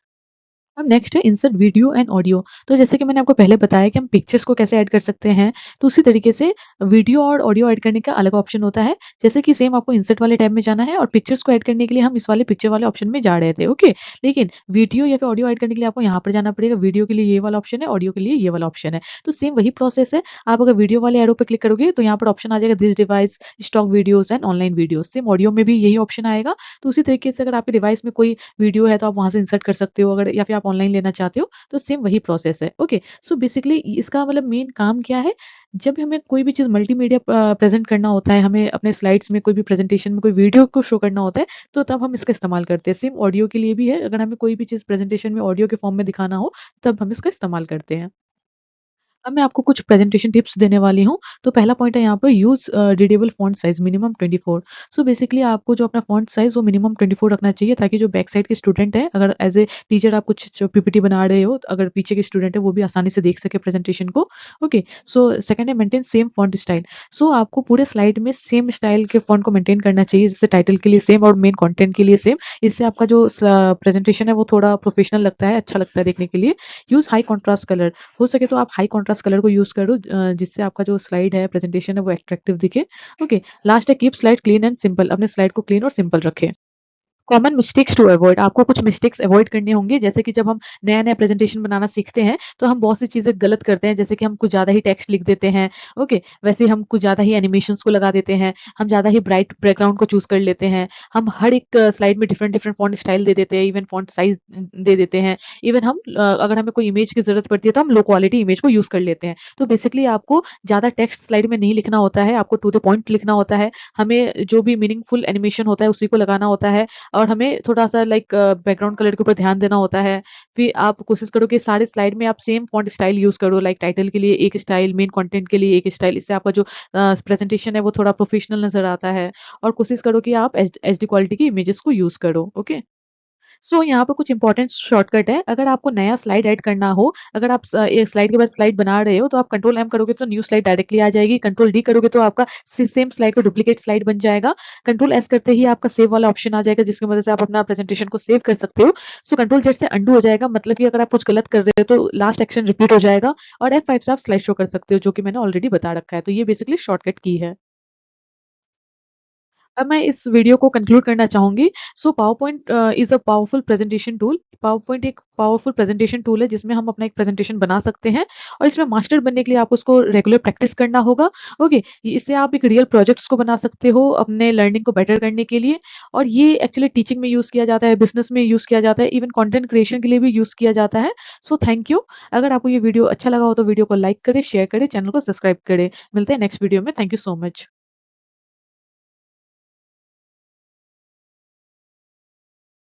अब नेक्स्ट है इंसर्ट वीडियो एंड ऑडियो। तो जैसे कि मैंने आपको पहले बताया कि हम पिक्चर्स को कैसे ऐड कर सकते हैं, तो उसी तरीके से वीडियो और ऑडियो ऐड करने का अलग ऑप्शन होता है। जैसे कि सेम आपको इंसर्ट वाले टैब में जाना है और पिक्चर्स को ऐड करने के लिए हम इस वाले पिक्चर वाले ऑप्शन में जा रहे थे। ओके, लेकिन वीडियो या फिर ऑडियो ऐड करने के लिए आपको यहाँ पर जाना पड़ेगा। वीडियो के लिए ये वाला ऑप्शन है, ऑडियो के लिए ये वाला ऑप्शन है। तो सेम वही प्रोसेस है। आप अगर वीडियो वाले एरो पे क्लिक करोगे तो यहाँ पर ऑप्शन आ जाएगा this device, stock videos and online video. Same audio में भी यही ऑप्शन आएगा। तो उसी तरीके से अगर आपके डिवाइस में कोई वीडियो है तो आप वहाँ से इंसर्ट कर सकते हो, अगर या फिर आप ऑनलाइन लेना चाहते हो तो सेम वही प्रोसेस है। ओके, सो बेसिकली इसका मतलब मेन काम क्या है? जब हमें कोई भी चीज़ मल्टीमीडिया प्रेज़ेंट करना होता है, हमें अपने स्लाइड्स में कोई भी प्रेज़ेंटेशन में कोई वीडियो को शो करना होता है, तो तब हम इसका इस्तेमाल करते हैं। सेम ऑडियो के लिए भी है, अगर हमें कोई भी चीज़ प्रेज़ेंटेशन में ऑडियो के फॉर्म में दिखाना हो, तब हम इसका इस्तेमाल करते हैं। अब मैं आपको कुछ प्रेजेंटेशन टिप्स देने वाली हूँ। तो पहला पॉइंट है यहाँ पर use readable font size minimum 24। So basically आपको जो अपना फ़ॉन्ट साइज़ वो मिनिमम 24 रखना चाहिए, ताकि जो बैक साइड के स्टूडेंट हैं, अगर एज़ ए टीचर आप कुछ जो पीपीटी बना रहे हो, तो अगर पीछे के स्टूडेंट है वो भी आसानी से देख सके प्रेजेंटेशन को। ओके, सो सेकंड है मेंटेन सेम फ़ॉन्ट स्टाइल। सो आपको पूरे स्लाइड में सेम स्टाइल के फ़ॉन्ट को मेंटेन करना चाहिए, जैसे टाइटल के लिए सेम और मेन कंटेंट के लिए सेम। इससे आपका जो प्रेजेंटेशन है वो थोड़ा प्रोफेशनल लगता है, अच्छा लगता है देखने के लिए। Use high contrast colour. हो सके तो आप हाई कंट्रास्ट कलर को यूज़ करो, जिससे आपका जो स्लाइड है, प्रेजेंटेशन है, वो अट्रैक्टिव दिखे। ओके, लास्ट है keep slide clean and simple. अपने स्लाइड को क्लीन और सिंपल रखें। कॉमन मिस्टेक्स टू अवॉइड, आपको कुछ मिस्टेक्स अवॉइड करने होंगे। जैसे कि जब हम नया-नया प्रेजेंटेशन बनाना सीखते हैं, तो हम बहुत सी चीज़ें गलत करते हैं, जैसे कि हम कुछ ज़्यादा ही टेक्स्ट लिख देते हैं, ओके? वैसे ही हम कुछ ज़्यादा ही एनिमेशंस को लगा देते हैं, हम ज़्यादा ही ब्राइट बैकग्राउंड को चूज़ कर लेते हैं, हम हर एक स्लाइड में डिफरेंट-डिफरेंट फ़ॉन्ट स्टाइल दे देते हैं, इवन फ़ॉन्ट साइज़ दे देते हैं। इवन हम अगर हमें कोई इमेज की ज़रूरत पड़ती है, तो हम लो क्वालिटी इमेज को यूज़ कर लेते हैं। तो बेसिकली आपको ज़्यादा टेक्स्ट स्लाइड में नहीं लिखना होता है, आपको टू द पॉइंट लिखना होता है। हमें जो भी मीनिंगफुल एनिमेशन होता है, उसी को लगाना होता है और हमें थोड़ा-सा लाइक बैकग्राउंड कलर के ऊपर ध्यान देना होता है। फिर आप कोशिश करो कि सारे स्लाइड में आप सेम फ़ॉन्ट स्टाइल यूज़ करो, लाइक टाइटल के लिए एक स्टाइल, मेन कंटेंट के लिए एक स्टाइल। इससे आपका जो प्रेज़ेंटेशन है वो थोड़ा प्रोफेशनल नज़र आता है और कोशिश करो कि आप एचडी क्वालिटी की इमेजेस को यूज़ करो, ओके? सो यहाँ पे कुछ इंपॉर्टेंट शॉर्टकट है। अगर आपको नया स्लाइड ऐड करना हो, अगर आप एक स्लाइड के बाद स्लाइड बना रहे हो, तो आप कंट्रोल एम करोगे तो न्यू स्लाइड डायरेक्टली आ जाएगी। कंट्रोल डी करोगे तो आपका सेम स्लाइड का डुप्लीकेट स्लाइड बन जाएगा। कंट्रोल एस करते ही आपका सेव वाला ऑप्शन आ जाएगा, जिसकी मदद से आप अपना प्रेजेंटेशन को सेव कर सकते हो। सो कंट्रोल जेड से अंडू हो जाएगा, मतलब कि अगर आप कुछ गलत कर रहे हो तो लास्ट एक्शन रिपीट हो जाएगा और F5 से आप स्लाइड शो कर सकते हो, जो कि मैंने ऑलरेडी बता रखा है। तो ये बेसिकली शॉर्टकट की है। अब मैं इस वीडियो को कंक्लूड करना चाहूँगी। So PowerPoint is a powerful presentation tool. PowerPoint एक पावरफुल प्रेज़ेंटेशन टूल है, जिसमें हम अपना एक प्रेज़ेंटेशन बना सकते हैं और इसमें मास्टर बनने के लिए आपको उसको रेगुलर प्रैक्टिस करना होगा, ओके? इससे आप एक रियल प्रोजेक्ट्स को बना सकते हो अपने लर्निंग को बेटर करने के लिए और ये एक्चुअली टीचिंग में यूज़ किया जाता है, बिज़नेस में यूज़ किया जाता है, इवन कंटेंट क्रिएशन के लिए भी यूज़ किया जाता है। So thank you. अगर आपको ये वीडियो अच्छा लगा हो तो वीडियो को लाइक करें, शेयर करें, चैनल को सब्सक्राइब करें। मिलते हैं नेक्स्ट वीडियो में। Thank you so much.